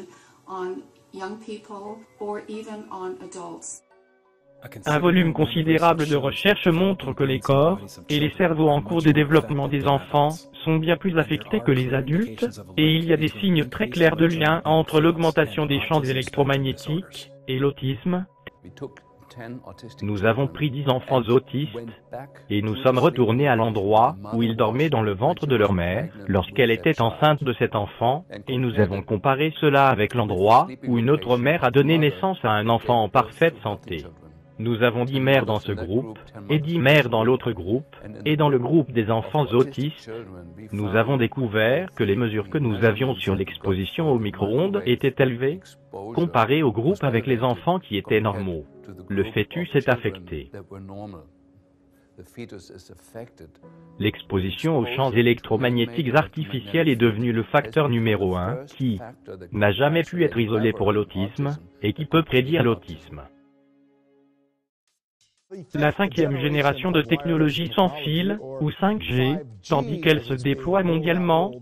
Un volume considérable de recherches montre que les corps et les cerveaux en cours de développement des enfants sont bien plus affectés que les adultes, et il y a des signes très clairs de lien entre l'augmentation des champs électromagnétiques et l'autisme. Nous avons pris 10 enfants autistes et nous sommes retournés à l'endroit où ils dormaient dans le ventre de leur mère lorsqu'elle était enceinte de cet enfant, et nous avons comparé cela avec l'endroit où une autre mère a donné naissance à un enfant en parfaite santé. Nous avons 10 mères dans ce groupe, et 10 mères dans l'autre groupe, et dans le groupe des enfants autistes, nous avons découvert que les mesures que nous avions sur l'exposition au micro-ondes étaient élevées, comparées au groupe avec les enfants qui étaient normaux. Le fœtus est affecté. L'exposition aux champs électromagnétiques artificiels est devenue le facteur numéro 1 qui n'a jamais pu être isolé pour l'autisme, et qui peut prédire l'autisme. La 5e génération de technologie sans fil, ou 5G, tandis qu'elle se déploie mondialement,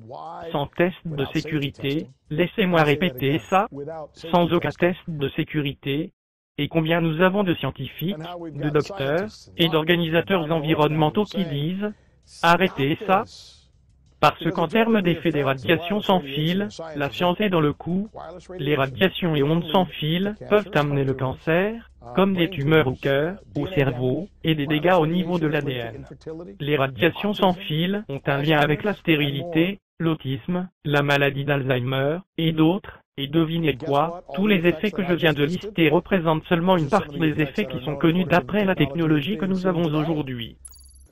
sans test de sécurité, laissez-moi répéter ça, sans aucun test de sécurité, et combien nous avons de scientifiques, de docteurs, et d'organisateurs environnementaux qui disent « Arrêtez ça ». Parce qu'en termes d'effet des radiations sans fil, la science est dans le coup. Les radiations et ondes sans fil peuvent amener le cancer, comme des tumeurs au cœur, au cerveau, et des dégâts au niveau de l'ADN. Les radiations sans fil ont un lien avec la stérilité, l'autisme, la maladie d'Alzheimer, et d'autres. Et devinez quoi, tous les effets que je viens de lister représentent seulement une partie des effets qui sont connus d'après la technologie que nous avons aujourd'hui.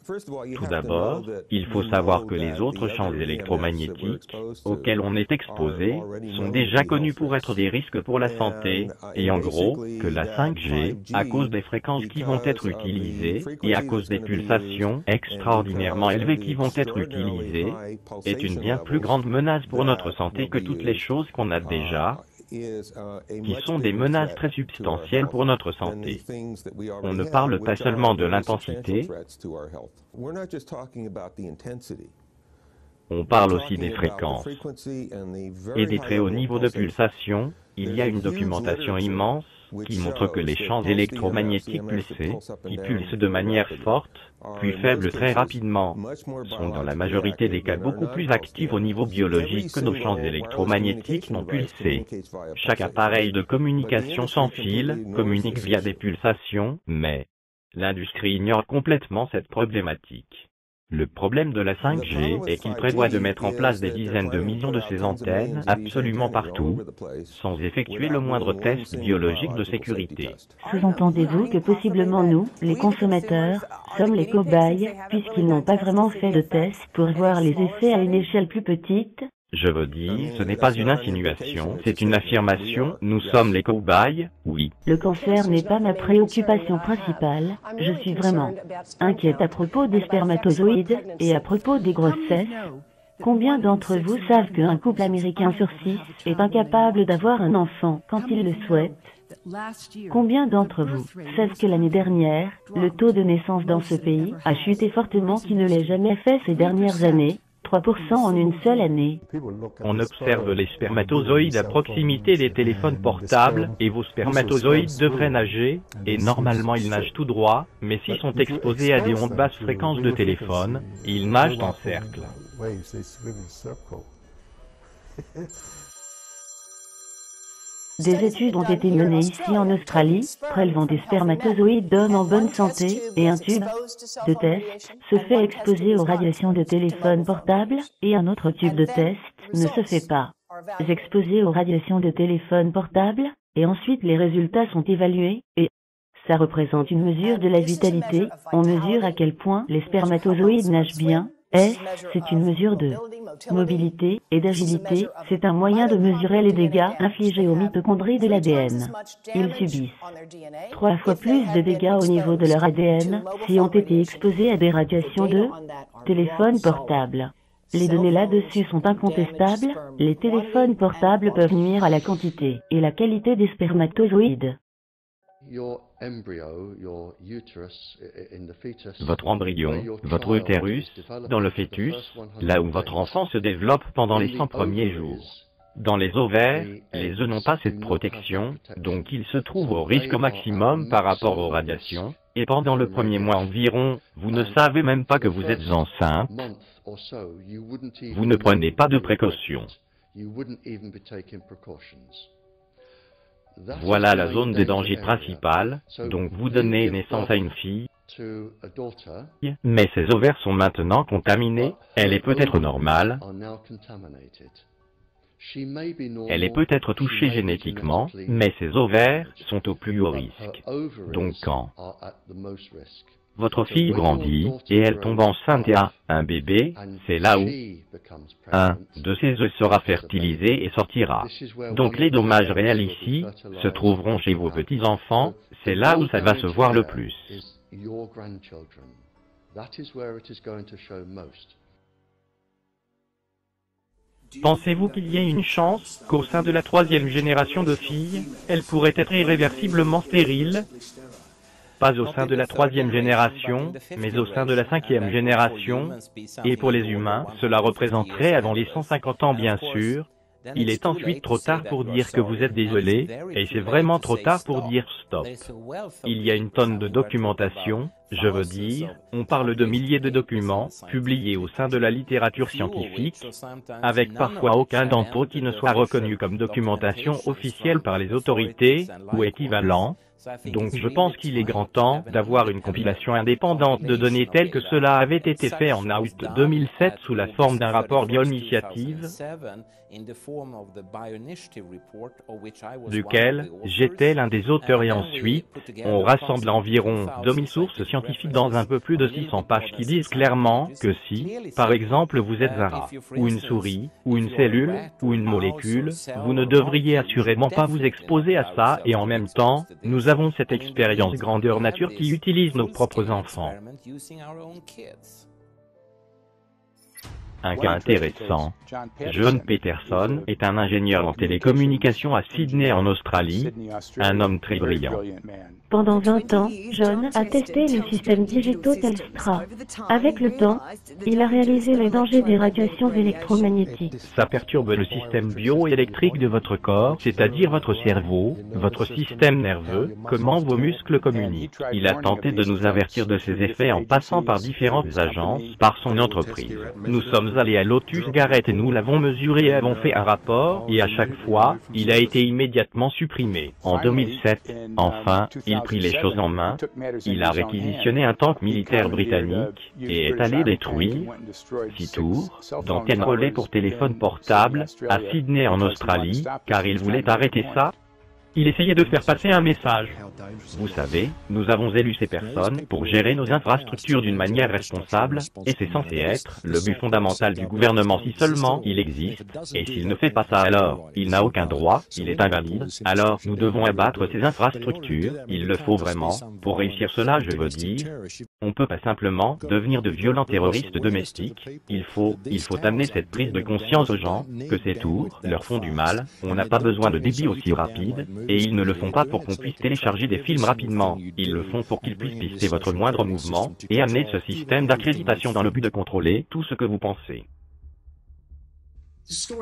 Tout d'abord, il faut savoir que les autres champs électromagnétiques auxquels on est exposé sont déjà connus pour être des risques pour la santé, et en gros, que la 5G, à cause des fréquences qui vont être utilisées, et à cause des pulsations extraordinairement élevées qui vont être utilisées, est une bien plus grande menace pour notre santé que toutes les choses qu'on a déjà qui sont des menaces très substantielles pour notre santé. On ne parle pas seulement de l'intensité, on parle aussi des fréquences et des très hauts niveaux de pulsation. Il y a une documentation immense qui montre que les champs électromagnétiques pulsés, qui pulsent de manière forte, puis faibles très rapidement, sont dans la majorité des cas beaucoup plus actifs au niveau biologique que nos champs électromagnétiques non pulsés. Chaque appareil de communication sans fil communique via des pulsations, mais l'industrie ignore complètement cette problématique. Le problème de la 5G est qu'il prévoit de mettre en place des dizaines de millions de ces antennes absolument partout, sans effectuer le moindre test biologique de sécurité. Sous-entendez-vous que possiblement nous, les consommateurs, sommes les cobayes, puisqu'ils n'ont pas vraiment fait de tests pour voir les effets à une échelle plus petite? Je veux dire, ce n'est pas une insinuation, c'est une affirmation, nous sommes les cobayes, oui. Le cancer n'est pas ma préoccupation principale, je suis vraiment inquiète à propos des spermatozoïdes et à propos des grossesses. Combien d'entre vous savent qu'un couple américain sur 6 est incapable d'avoir un enfant quand il le souhaite? Combien d'entre vous savent que l'année dernière, le taux de naissance dans ce pays a chuté fortement qui ne l'ait jamais fait ces dernières années? 3% en une seule année. On observe les spermatozoïdes à proximité des téléphones portables et vos spermatozoïdes devraient nager, et normalement ils nagent tout droit, mais s'ils sont exposés à des ondes basses fréquences de téléphone, ils nagent en cercle. Des études ont été menées ici en Australie, prélevant des spermatozoïdes d'hommes en bonne santé, et un tube de test se fait exposer aux radiations de téléphone portable, et un autre tube de test ne se fait pas exposer aux radiations de téléphone portable, et ensuite les résultats sont évalués, et ça représente une mesure de la vitalité, on mesure à quel point les spermatozoïdes nagent bien. C'est une mesure de mobilité et d'agilité, c'est un moyen de mesurer les dégâts infligés aux mitochondries de l'ADN. Ils subissent 3 fois plus de dégâts au niveau de leur ADN s'ils ont été exposés à des radiations de téléphone portable. Les données là-dessus sont incontestables, les téléphones portables peuvent nuire à la quantité et la qualité des spermatozoïdes. Votre embryon, votre utérus, dans le fœtus, là où votre enfant se développe pendant les 100 premiers jours. Dans les ovaires, les œufs n'ont pas cette protection, donc ils se trouvent au risque maximum par rapport aux radiations, et pendant le premier mois environ, vous ne savez même pas que vous êtes enceinte, vous ne prenez pas de précautions. Voilà la zone de danger principale, donc vous donnez naissance à une fille, mais ses ovaires sont maintenant contaminés, elle est peut-être normale, elle est peut-être touchée génétiquement, mais ses ovaires sont au plus haut risque. Donc quand votre fille grandit et elle tombe enceinte et a un bébé, c'est là où un de ses œufs sera fertilisé et sortira. Donc les dommages réels ici se trouveront chez vos petits-enfants, c'est là où ça va se voir le plus. Pensez-vous qu'il y ait une chance qu'au sein de la 3e génération de filles, elles pourraient être irréversiblement stériles? Pas au sein de la 3e génération, mais au sein de la 5e génération, et pour les humains, cela représenterait avant les 150 ans bien sûr. Il est ensuite trop tard pour dire que vous êtes désolé, et c'est vraiment trop tard pour dire stop. Il y a une tonne de documentation, je veux dire, on parle de milliers de documents, publiés au sein de la littérature scientifique, avec parfois aucun d'entre eux qui ne soit reconnu comme documentation officielle par les autorités, ou équivalent. Donc je pense qu'il est grand temps d'avoir une compilation indépendante de données telles que cela avait été fait en août 2007 sous la forme d'un rapport Bioinitiative, duquel j'étais l'un des auteurs, et ensuite, on rassemble environ 2000 sources scientifiques dans un peu plus de 600 pages qui disent clairement que si, par exemple, vous êtes un rat, ou une souris, ou une cellule, ou une molécule, vous ne devriez assurément pas vous exposer à ça, et en même temps, nous avons cette expérience grandeur nature qui utilise nos propres enfants. Un cas intéressant. John Peterson est un ingénieur en télécommunications à Sydney en Australie, un homme très brillant. Pendant 20 ans, John a testé les systèmes digitaux Telstra. Avec le temps, il a réalisé les dangers des radiations électromagnétiques. Ça perturbe le système bioélectrique de votre corps, c'est-à-dire votre cerveau, votre système nerveux, comment vos muscles communiquent. Il a tenté de nous avertir de ces effets en passant par différentes agences, par son entreprise. Nous sommes allés à Lotus Garrett et nous l'avons mesuré et avons fait un rapport, et à chaque fois, il a été immédiatement supprimé. En 2007, enfin, il prit les choses en main, il a réquisitionné un tank militaire britannique et est allé détruire 6 tours d'antennes relais pour téléphone portable à Sydney en Australie, car il voulait arrêter ça. Il essayait de faire passer un message. Vous savez, nous avons élu ces personnes pour gérer nos infrastructures d'une manière responsable, et c'est censé être le but fondamental du gouvernement si seulement il existe, et s'il ne fait pas ça alors, il n'a aucun droit, il est invalide, alors nous devons abattre ces infrastructures, il le faut vraiment, pour réussir cela je veux dire, on peut pas simplement devenir de violents terroristes domestiques, il faut amener cette prise de conscience aux gens, que ces tours leur font du mal, on n'a pas besoin de débit aussi rapide, et ils ne le font pas pour qu'on puisse télécharger des films rapidement, ils le font pour qu'ils puissent pister votre moindre mouvement, et amener ce système d'accréditation dans le but de contrôler tout ce que vous pensez.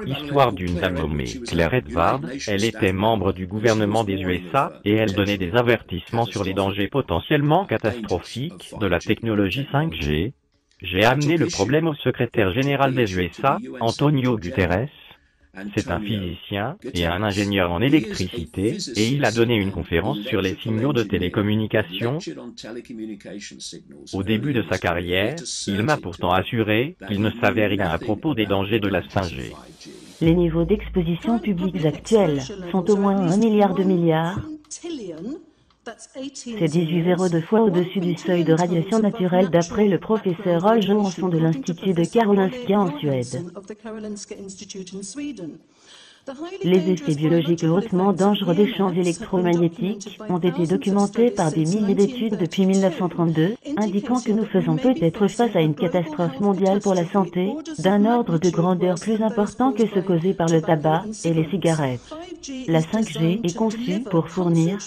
Histoire d'une dame nommée Claire Edward, elle était membre du gouvernement des USA, et elle donnait des avertissements sur les dangers potentiellement catastrophiques de la technologie 5G. J'ai amené le problème au secrétaire général des USA, Antonio Guterres. C'est un physicien et un ingénieur en électricité, et il a donné une conférence sur les signaux de télécommunication. Au début de sa carrière, il m'a pourtant assuré qu'il ne savait rien à propos des dangers de la 5G. Les niveaux d'exposition publics actuels sont au moins 1 milliard de milliards. C'est 18,2 fois au-dessus du seuil de radiation naturelle d'après le professeur Rolf Johansson de l'Institut de Karolinska en Suède. Les effets biologiques hautement dangereux des champs électromagnétiques ont été documentés par des milliers d'études depuis 1932, indiquant que nous faisons peut-être face à une catastrophe mondiale pour la santé, d'un ordre de grandeur plus important que ce causé par le tabac et les cigarettes. La 5G est conçue pour fournir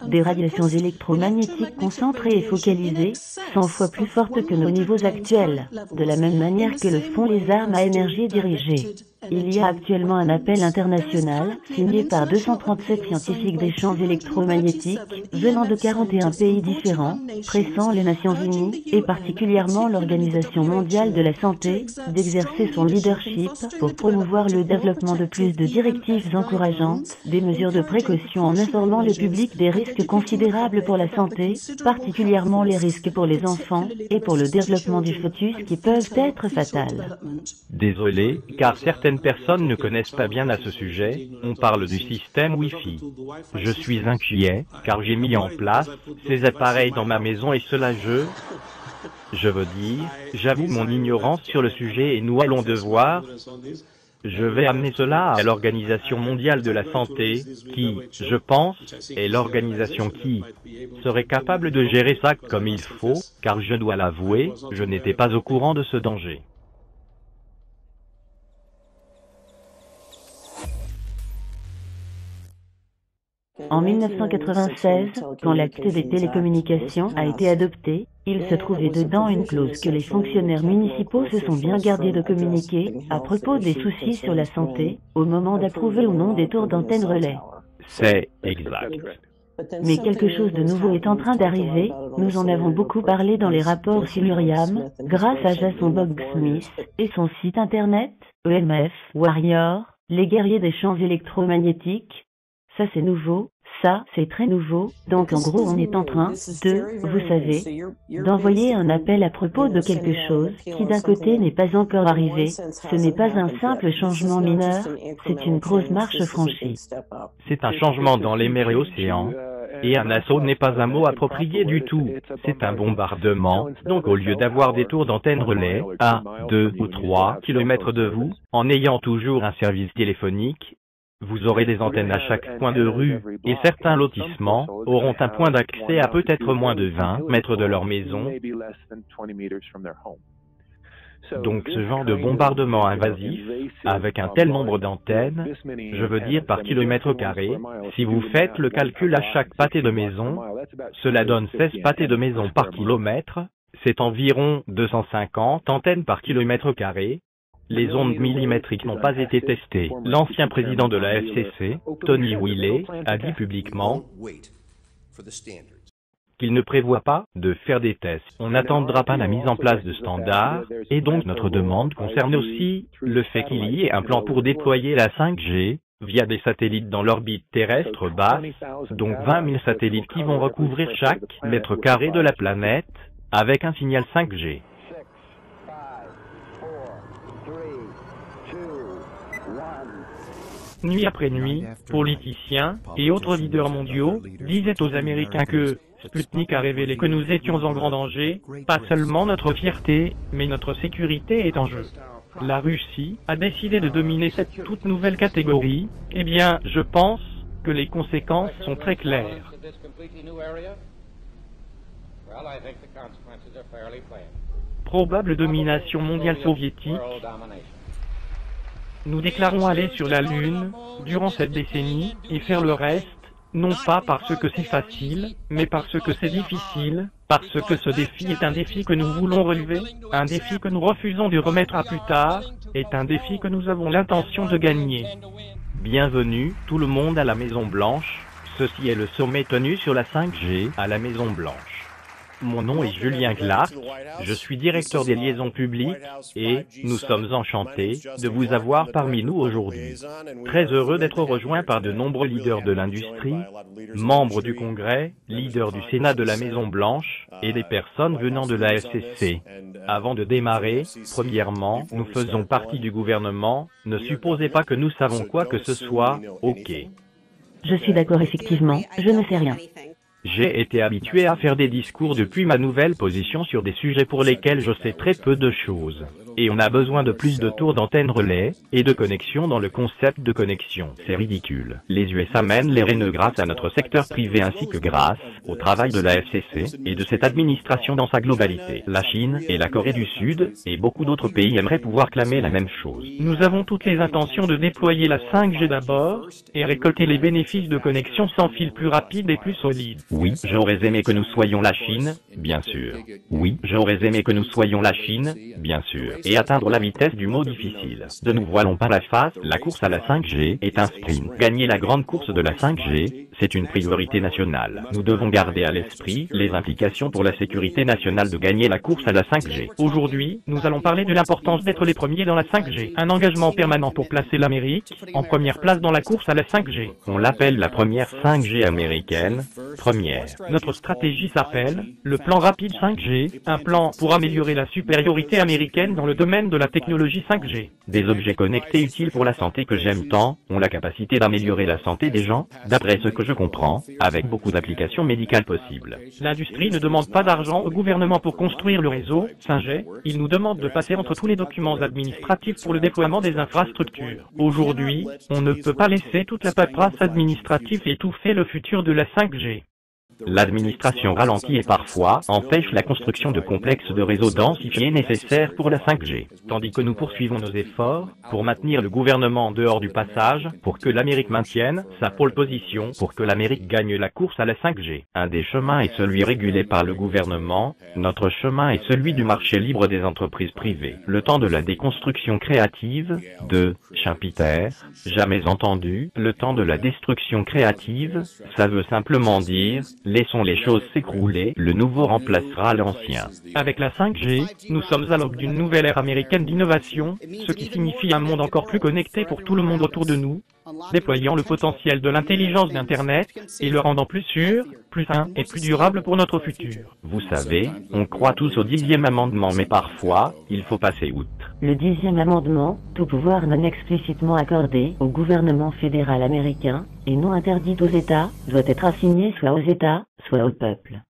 des radiations électromagnétiques concentrées et focalisées, 100 fois plus fortes que nos niveaux actuels, de la même manière que le font les armes à énergie dirigée. Il y a actuellement un appel international, signé par 237 scientifiques des champs électromagnétiques, venant de 41 pays différents, pressant les Nations Unies, et particulièrement l'Organisation mondiale de la santé, d'exercer son leadership pour promouvoir le développement de plus de directives encourageantes, des mesures de précaution en informant le public des risques considérables pour la santé, particulièrement les risques pour les enfants, et pour le développement du fœtus qui peuvent être fatals. Désolé, car certaines personnes ne connaissent pas bien à ce sujet, on parle du système Wi-Fi. Je suis inquiet, car j'ai mis en place ces appareils dans ma maison et cela je veux dire, j'avoue mon ignorance sur le sujet et nous allons devoir... Je vais amener cela à l'Organisation mondiale de la santé, qui, je pense, est l'organisation qui serait capable de gérer ça comme il faut, car je dois l'avouer, je n'étais pas au courant de ce danger. En 1996, quand l'acte des télécommunications a été adopté, il se trouvait dedans une clause que les fonctionnaires municipaux se sont bien gardés de communiquer, à propos des soucis sur la santé, au moment d'approuver ou non des tours d'antenne relais. C'est exact. Mais quelque chose de nouveau est en train d'arriver, nous en avons beaucoup parlé dans les rapports Silurium, grâce à Jason Bogg-Smith, et son site internet, EMF, Warrior, les guerriers des champs électromagnétiques. Ça c'est nouveau, ça c'est très nouveau, donc en gros on est en train de, vous savez, d'envoyer un appel à propos de quelque chose qui d'un côté n'est pas encore arrivé, ce n'est pas un simple changement mineur, c'est une grosse marche franchie. C'est un changement dans les mers et océans, et un assaut n'est pas un mot approprié du tout, c'est un bombardement, donc au lieu d'avoir des tours d'antenne relais, à 2 ou 3 kilomètres de vous, en ayant toujours un service téléphonique, vous aurez des antennes à chaque coin de rue, et certains lotissements auront un point d'accès à peut-être moins de 20 mètres de leur maison. Donc ce genre de bombardement invasif, avec un tel nombre d'antennes, je veux dire par kilomètre carré, si vous faites le calcul à chaque pâté de maison, cela donne 16 pâtés de maison par kilomètre, c'est environ 250 antennes par kilomètre carré. Les ondes millimétriques n'ont pas été testées. L'ancien président de la FCC, Tony Wiley, a dit publiquement qu'il ne prévoit pas de faire des tests. On n'attendra pas la mise en place de standards, et donc notre demande concerne aussi le fait qu'il y ait un plan pour déployer la 5G via des satellites dans l'orbite terrestre basse, donc 20 000 satellites qui vont recouvrir chaque mètre carré de la planète avec un signal 5G. Nuit après nuit, politiciens et autres leaders mondiaux disaient aux Américains que Sputnik a révélé que nous étions en grand danger, pas seulement notre fierté, mais notre sécurité est en jeu. La Russie a décidé de dominer cette toute nouvelle catégorie. Eh bien, je pense que les conséquences sont très claires. Probable domination mondiale soviétique. Nous déclarons aller sur la Lune durant cette décennie et faire le reste, non pas parce que c'est facile, mais parce que c'est difficile, parce que ce défi est un défi que nous voulons relever, un défi que nous refusons de remettre à plus tard, est un défi que nous avons l'intention de gagner. Bienvenue, tout le monde à la Maison Blanche. Ceci est le sommet tenu sur la 5G à la Maison Blanche. Mon nom est Julien Clark, je suis directeur des liaisons publiques et nous sommes enchantés de vous avoir parmi nous aujourd'hui. Très heureux d'être rejoint par de nombreux leaders de l'industrie, membres du Congrès, leaders du Sénat de la Maison Blanche et des personnes venant de la FCC. Avant de démarrer, premièrement, nous faisons partie du gouvernement, ne supposez pas que nous savons quoi que ce soit, ok. Je suis d'accord effectivement, je ne sais rien. J'ai été habitué à faire des discours depuis ma nouvelle position sur des sujets pour lesquels je sais très peu de choses. Et on a besoin de plus de tours d'antenne relais, et de connexion dans le concept de connexion. C'est ridicule. Les USA mènent les rênes grâce à notre secteur privé ainsi que grâce au travail de la FCC et de cette administration dans sa globalité. La Chine et la Corée du Sud et beaucoup d'autres pays aimeraient pouvoir clamer la même chose. Nous avons toutes les intentions de déployer la 5G d'abord, et récolter les bénéfices de connexion sans fil plus rapide et plus solide. Oui, j'aurais aimé que nous soyons la Chine, bien sûr. Oui, j'aurais aimé que nous soyons la Chine, bien sûr. Et atteindre la vitesse du mot difficile. Ne nous voilons pas la face, la course à la 5G est un sprint. Gagner la grande course de la 5G, c'est une priorité nationale. Nous devons garder à l'esprit les implications pour la sécurité nationale de gagner la course à la 5G. Aujourd'hui, nous allons parler de l'importance d'être les premiers dans la 5G. Un engagement permanent pour placer l'Amérique en première place dans la course à la 5G. On l'appelle la première 5G américaine. Première. Notre stratégie s'appelle le plan rapide 5G, un plan pour améliorer la supériorité américaine dans le domaine de la technologie 5G. Des objets connectés utiles pour la santé que j'aime tant, ont la capacité d'améliorer la santé des gens, d'après ce que je comprends, avec beaucoup d'applications médicales possibles. L'industrie ne demande pas d'argent au gouvernement pour construire le réseau 5G, il nous demande de passer entre tous les documents administratifs pour le déploiement des infrastructures. Aujourd'hui, on ne peut pas laisser toute la paperasse administrative étouffer le futur de la 5G. L'administration ralentit et parfois empêche la construction de complexes de réseaux densifiés nécessaires pour la 5G, tandis que nous poursuivons nos efforts pour maintenir le gouvernement en dehors du passage, pour que l'Amérique maintienne sa pole position, pour que l'Amérique gagne la course à la 5G. Un des chemins est celui régulé par le gouvernement, notre chemin est celui du marché libre des entreprises privées. Le temps de la déconstruction créative, de Schumpeter, jamais entendu, le temps de la destruction créative, ça veut simplement dire laissons les choses s'écrouler, le nouveau remplacera l'ancien. Avec la 5G, nous sommes à l'aube d'une nouvelle ère américaine d'innovation, ce qui signifie un monde encore plus connecté pour tout le monde autour de nous, déployant le potentiel de l'intelligence d'Internet et le rendant plus sûr, plus sain et plus durable pour notre futur. Vous savez, on croit tous au 10e amendement mais parfois, il faut passer outre. Le 10e amendement, tout pouvoir non explicitement accordé au gouvernement fédéral américain, et non interdit aux États, doit être assigné soit aux États, soit au peuple.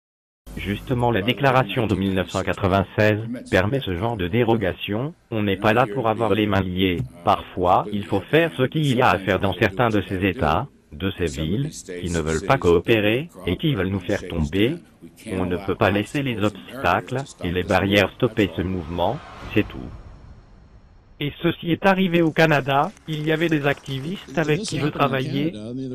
Justement, la déclaration de 1996 permet ce genre de dérogation. On n'est pas là pour avoir les mains liées. Parfois, il faut faire ce qu'il y a à faire dans certains de ces États, de ces villes, qui ne veulent pas coopérer et qui veulent nous faire tomber. On ne peut pas laisser les obstacles et les barrières stopper ce mouvement, c'est tout. Et ceci est arrivé au Canada, il y avait des activistes avec qui je travaillais,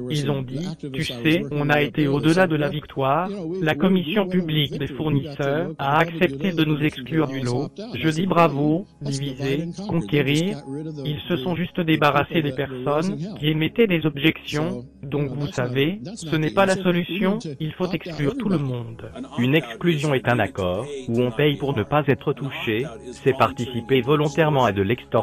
ils ont dit, tu sais, on a été au-delà de la victoire, la commission publique des fournisseurs a accepté de nous exclure du lot, je dis bravo, diviser, conquérir, ils se sont juste débarrassés des personnes qui émettaient des objections, donc vous savez, ce n'est pas la solution, il faut exclure tout le monde. Une exclusion est un accord, où on paye pour ne pas être touché, c'est participer volontairement à de l'extorsion.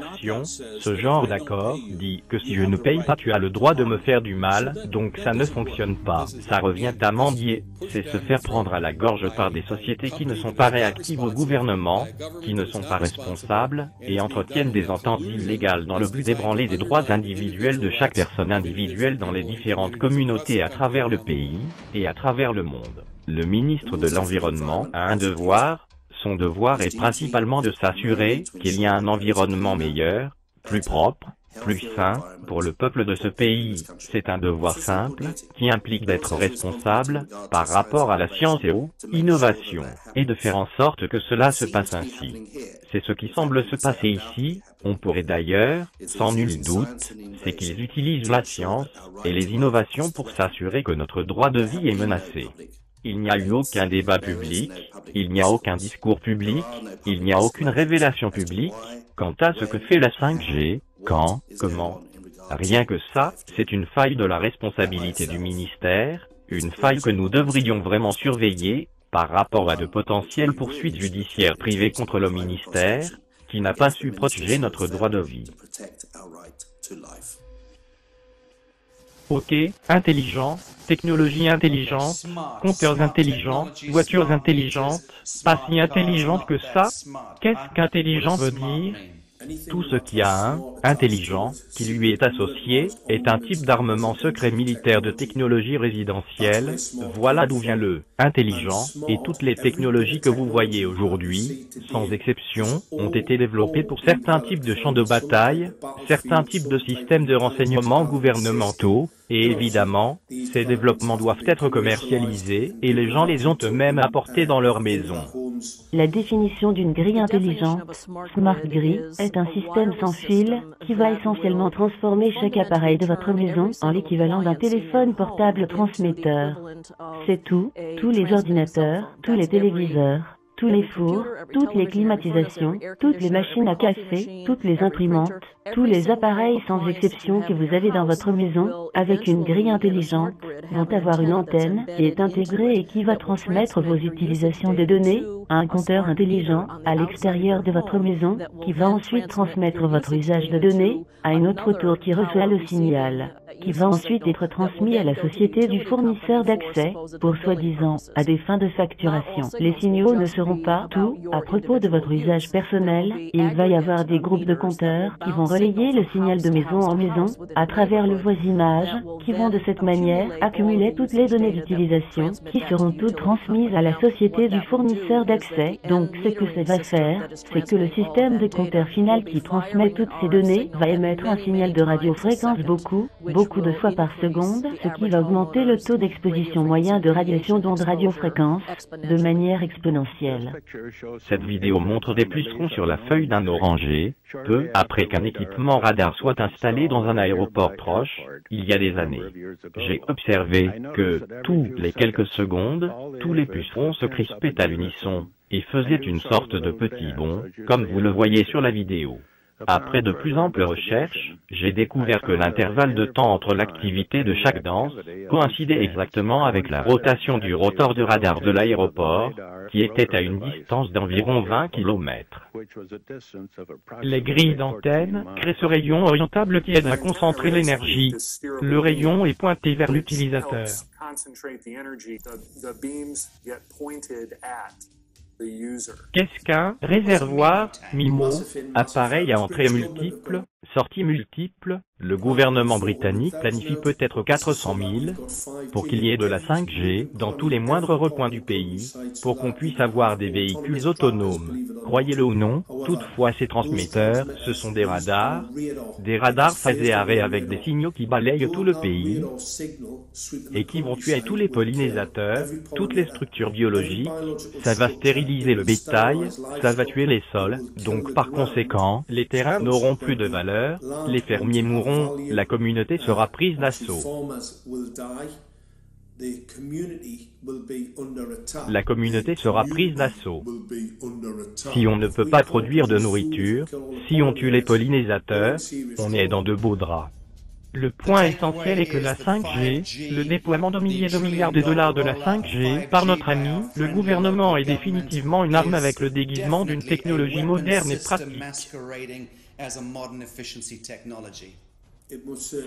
Ce genre d'accord dit que si je ne paye pas tu as le droit de me faire du mal, donc ça ne fonctionne pas. Ça revient à mendier, c'est se faire prendre à la gorge par des sociétés qui ne sont pas réactives au gouvernement, qui ne sont pas responsables, et entretiennent des ententes illégales dans le but d'ébranler les droits individuels de chaque personne individuelle dans les différentes communautés à travers le pays, et à travers le monde. Le ministre de l'Environnement a un devoir. Son devoir est principalement de s'assurer qu'il y a un environnement meilleur, plus propre, plus sain, pour le peuple de ce pays. C'est un devoir simple, qui implique d'être responsable, par rapport à la science et aux innovations, et de faire en sorte que cela se passe ainsi. C'est ce qui semble se passer ici, on pourrait d'ailleurs, sans nul doute, c'est qu'ils utilisent la science, et les innovations pour s'assurer que notre droit de vie est menacé. Il n'y a eu aucun débat public, il n'y a aucun discours public, il n'y a aucune révélation publique, quant à ce que fait la 5G, quand, comment. Rien que ça, c'est une faille de la responsabilité du ministère, une faille que nous devrions vraiment surveiller, par rapport à de potentielles poursuites judiciaires privées contre le ministère, qui n'a pas su protéger notre droit de vie. Ok, intelligent, technologie intelligente, compteurs intelligents, voitures intelligentes, pas si intelligentes que ça. Qu'est-ce qu'intelligent veut dire? Tout ce qui a un intelligent qui lui est associé est un type d'armement secret militaire de technologie résidentielle. Voilà d'où vient le intelligent, et toutes les technologies que vous voyez aujourd'hui, sans exception, ont été développées pour certains types de champs de bataille, certains types de systèmes de renseignement gouvernementaux, et évidemment, ces développements doivent être commercialisés, et les gens les ont eux-mêmes apportés dans leur maison. La définition d'une grille intelligente, Smart Grid, est un système sans fil qui va essentiellement transformer chaque appareil de votre maison en l'équivalent d'un téléphone portable transmetteur. C'est tout, tous les ordinateurs, tous les téléviseurs, tous les fours, toutes les climatisations, toutes les machines à café, toutes les imprimantes, tous les appareils sans exception que vous avez dans votre maison, avec une grille intelligente, vont avoir une antenne qui est intégrée et qui va transmettre vos utilisations de données à un compteur intelligent à l'extérieur de votre maison, qui va ensuite transmettre votre usage de données à une autre tour qui reçoit le signal, qui va ensuite être transmis à la société du fournisseur d'accès, pour soi-disant, à des fins de facturation. Les signaux ne seront pas tout à propos de votre usage personnel, il va y avoir des groupes de compteurs qui vont relayer le signal de maison en maison, à travers le voisinage, qui vont de cette manière accumuler toutes les données d'utilisation, qui seront toutes transmises à la société du fournisseur d'accès. Donc ce que ça va faire, c'est que le système de compteur final qui transmet toutes ces données va émettre un signal de radiofréquence beaucoup de fois par seconde, ce qui va augmenter le taux d'exposition moyen de radiation d'ondes radiofréquences, de manière exponentielle. Cette vidéo montre des pucerons sur la feuille d'un oranger, peu après qu'un équipement radar soit installé dans un aéroport proche, il y a des années. J'ai observé que, tous les quelques secondes, tous les pucerons se crispaient à l'unisson, et faisaient une sorte de petit bond, comme vous le voyez sur la vidéo. Après de plus amples recherches, j'ai découvert que l'intervalle de temps entre l'activité de chaque danse coïncidait exactement avec la rotation du rotor de radar de l'aéroport, qui était à une distance d'environ 20 km. Les grilles d'antenne créent ce rayon orientable qui aide à concentrer l'énergie. Le rayon est pointé vers l'utilisateur. Qu'est-ce qu'un réservoir MIMO? Appareil à entrée multiple, Sorties multiples, le gouvernement britannique planifie peut-être 400 000 pour qu'il y ait de la 5G dans tous les moindres recoins du pays, pour qu'on puisse avoir des véhicules autonomes. Croyez-le ou non, toutefois ces transmetteurs, ce sont des radars phasés arrêt avec des signaux qui balayent tout le pays et qui vont tuer tous les pollinisateurs, toutes les structures biologiques, ça va stériliser le bétail, ça va tuer les sols, donc par conséquent, les terrains n'auront plus de valeur, les fermiers mourront, la communauté sera prise d'assaut. La communauté sera prise d'assaut. Si on ne peut pas produire de nourriture, si on tue les pollinisateurs, on est dans de beaux draps. Le point essentiel est que la 5G, le déploiement de milliers de milliards de dollars de la 5G par notre ami, le gouvernement est définitivement une arme avec le déguisement d'une technologie moderne et pratique.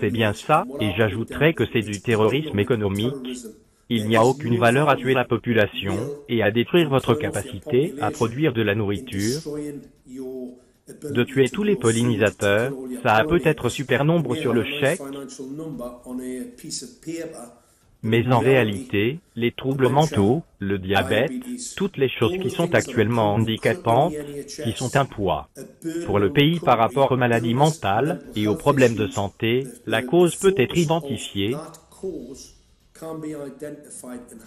C'est bien ça, et j'ajouterais que c'est du terrorisme économique. Il n'y a aucune valeur à tuer la population et à détruire votre capacité à produire de la nourriture. De tuer tous les pollinisateurs, ça a peut-être super nombre sur le chèque, mais en réalité, les troubles mentaux, le diabète, toutes les choses qui sont actuellement handicapantes, qui sont un poids pour le pays par rapport aux maladies mentales et aux problèmes de santé, la cause peut être identifiée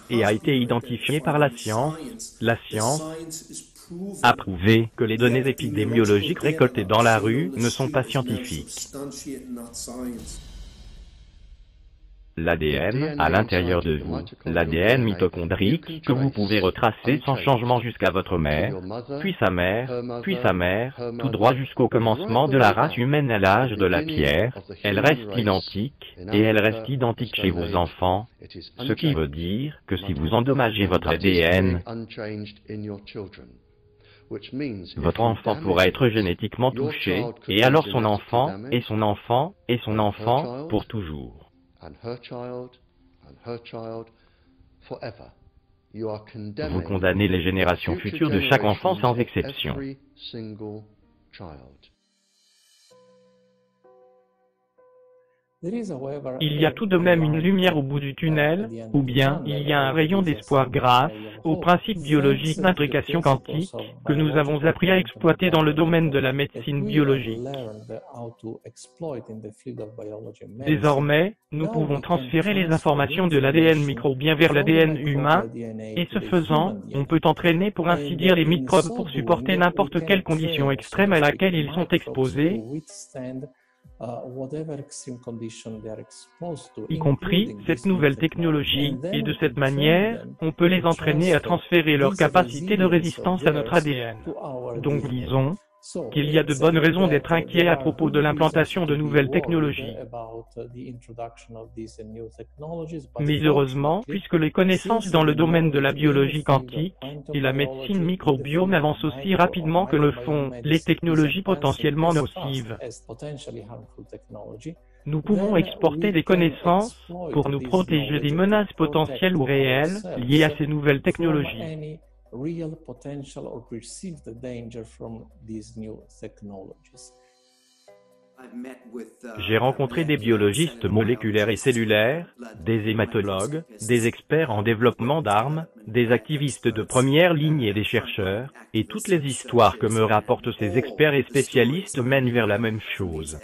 et a été identifiée par la science. La science a prouvé que les données épidémiologiques récoltées dans la rue ne sont pas scientifiques. L'ADN, à l'intérieur de vous, l'ADN mitochondrique, que vous pouvez retracer sans changement jusqu'à votre mère, puis sa mère, tout droit jusqu'au commencement de la race humaine à l'âge de la pierre, elle reste identique, et elle reste identique chez vos enfants, ce qui veut dire que si vous endommagez votre ADN, votre enfant pourra être génétiquement touché, et alors son enfant, et son enfant, et son enfant, pour toujours. Vous condamnez les générations futures de chaque enfant sans exception. Il y a tout de même une lumière au bout du tunnel, ou bien il y a un rayon d'espoir grâce au principe biologique d'intrication quantique que nous avons appris à exploiter dans le domaine de la médecine biologique. Désormais, nous pouvons transférer les informations de l'ADN microbien vers l'ADN humain, et ce faisant, on peut entraîner pour ainsi dire les microbes pour supporter n'importe quelle condition extrême à laquelle ils sont exposés, y compris cette nouvelle technologie, et de cette manière, on peut les entraîner à transférer leur capacité de résistance à notre ADN. Donc disons qu'il y a de bonnes raisons d'être inquiet à propos de l'implantation de nouvelles technologies. Mais heureusement, puisque les connaissances dans le domaine de la biologie quantique et la médecine microbiome avancent aussi rapidement que le font les technologies potentiellement nocives, nous pouvons exporter des connaissances pour nous protéger des menaces potentielles ou réelles liées à ces nouvelles technologies. J'ai rencontré des biologistes moléculaires et cellulaires, des hématologues, des experts en développement d'armes, des activistes de première ligne et des chercheurs, et toutes les histoires que me rapportent ces experts et spécialistes mènent vers la même chose.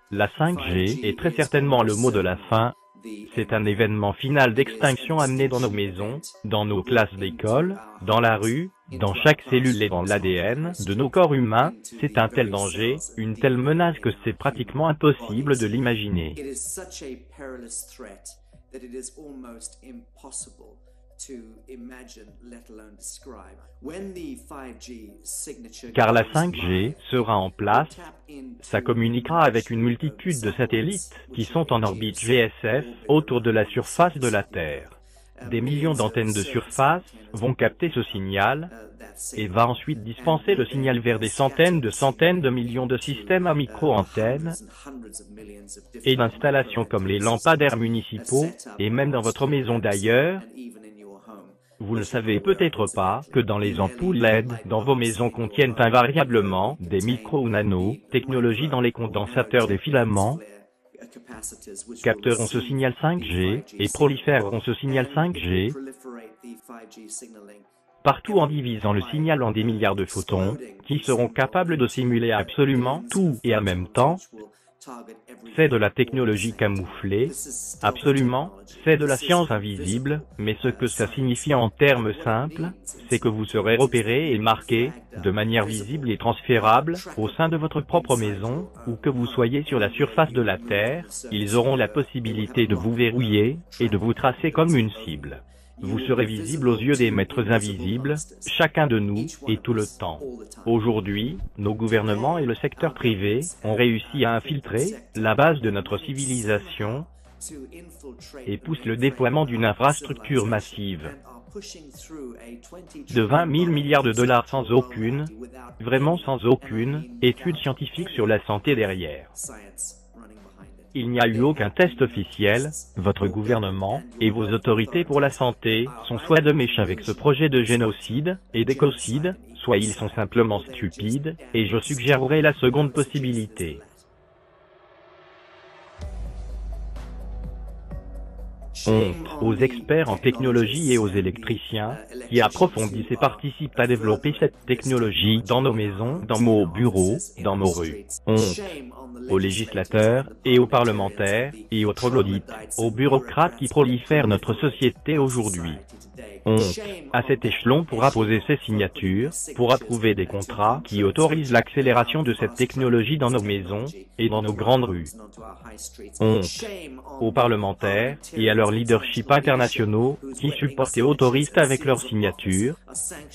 La 5G est très certainement le mot de la fin. C'est un événement final d'extinction amené dans nos maisons, dans nos classes d'école, dans la rue, dans chaque cellule et dans l'ADN de nos corps humains. C'est un tel danger, une telle menace que c'est pratiquement impossible de l'imaginer. Car la 5G sera en place, ça communiquera avec une multitude de satellites qui sont en orbite GSF autour de la surface de la Terre. Des millions d'antennes de surface vont capter ce signal et va ensuite dispenser le signal vers des centaines de millions de systèmes à micro-antennes et d'installations comme les lampadaires municipaux et même dans votre maison d'ailleurs. Vous ne savez peut-être pas que dans les ampoules LED dans vos maisons contiennent invariablement des micro ou nano technologies dans les condensateurs des filaments, capteront ce signal 5G et proliféreront ce signal 5G partout en divisant le signal en des milliards de photons qui seront capables de simuler absolument tout et en même temps. C'est de la technologie camouflée, absolument, c'est de la science invisible, mais ce que ça signifie en termes simples, c'est que vous serez repéré et marqué, de manière visible et transférable, au sein de votre propre maison, ou que vous soyez sur la surface de la Terre, ils auront la possibilité de vous verrouiller, et de vous tracer comme une cible. Vous serez visible aux yeux des maîtres invisibles, chacun de nous, et tout le temps. Aujourd'hui, nos gouvernements et le secteur privé ont réussi à infiltrer la base de notre civilisation et poussent le déploiement d'une infrastructure massive de 20 000 milliards de dollars sans aucune, vraiment sans aucune, étude scientifique sur la santé derrière. Il n'y a eu aucun test officiel, votre gouvernement et vos autorités pour la santé sont soit de mèche avec ce projet de génocide et d'écocide, soit ils sont simplement stupides, et je suggérerais la seconde possibilité. Honte aux experts en technologie et aux électriciens qui approfondissent et participent à développer cette technologie dans nos maisons, dans nos bureaux, dans nos rues. Honte aux législateurs et aux parlementaires et aux troglodytes, aux bureaucrates qui prolifèrent notre société aujourd'hui. Honte à cet échelon pour apposer ses signatures, pour approuver des contrats qui autorisent l'accélération de cette technologie dans nos maisons et dans nos grandes rues. Honte aux parlementaires et à leurs leaderships internationaux qui supportent et autorisent avec leurs signatures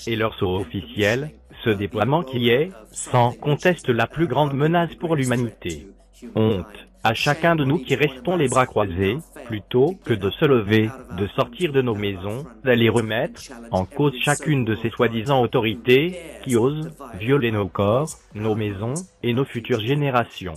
et leurs sceaux officiels ce déploiement qui est, sans conteste, la plus grande menace pour l'humanité. Honte à chacun de nous qui restons les bras croisés, plutôt que de se lever, de sortir de nos maisons, d'aller remettre en cause chacune de ces soi-disant autorités qui osent violer nos corps, nos maisons et nos futures générations.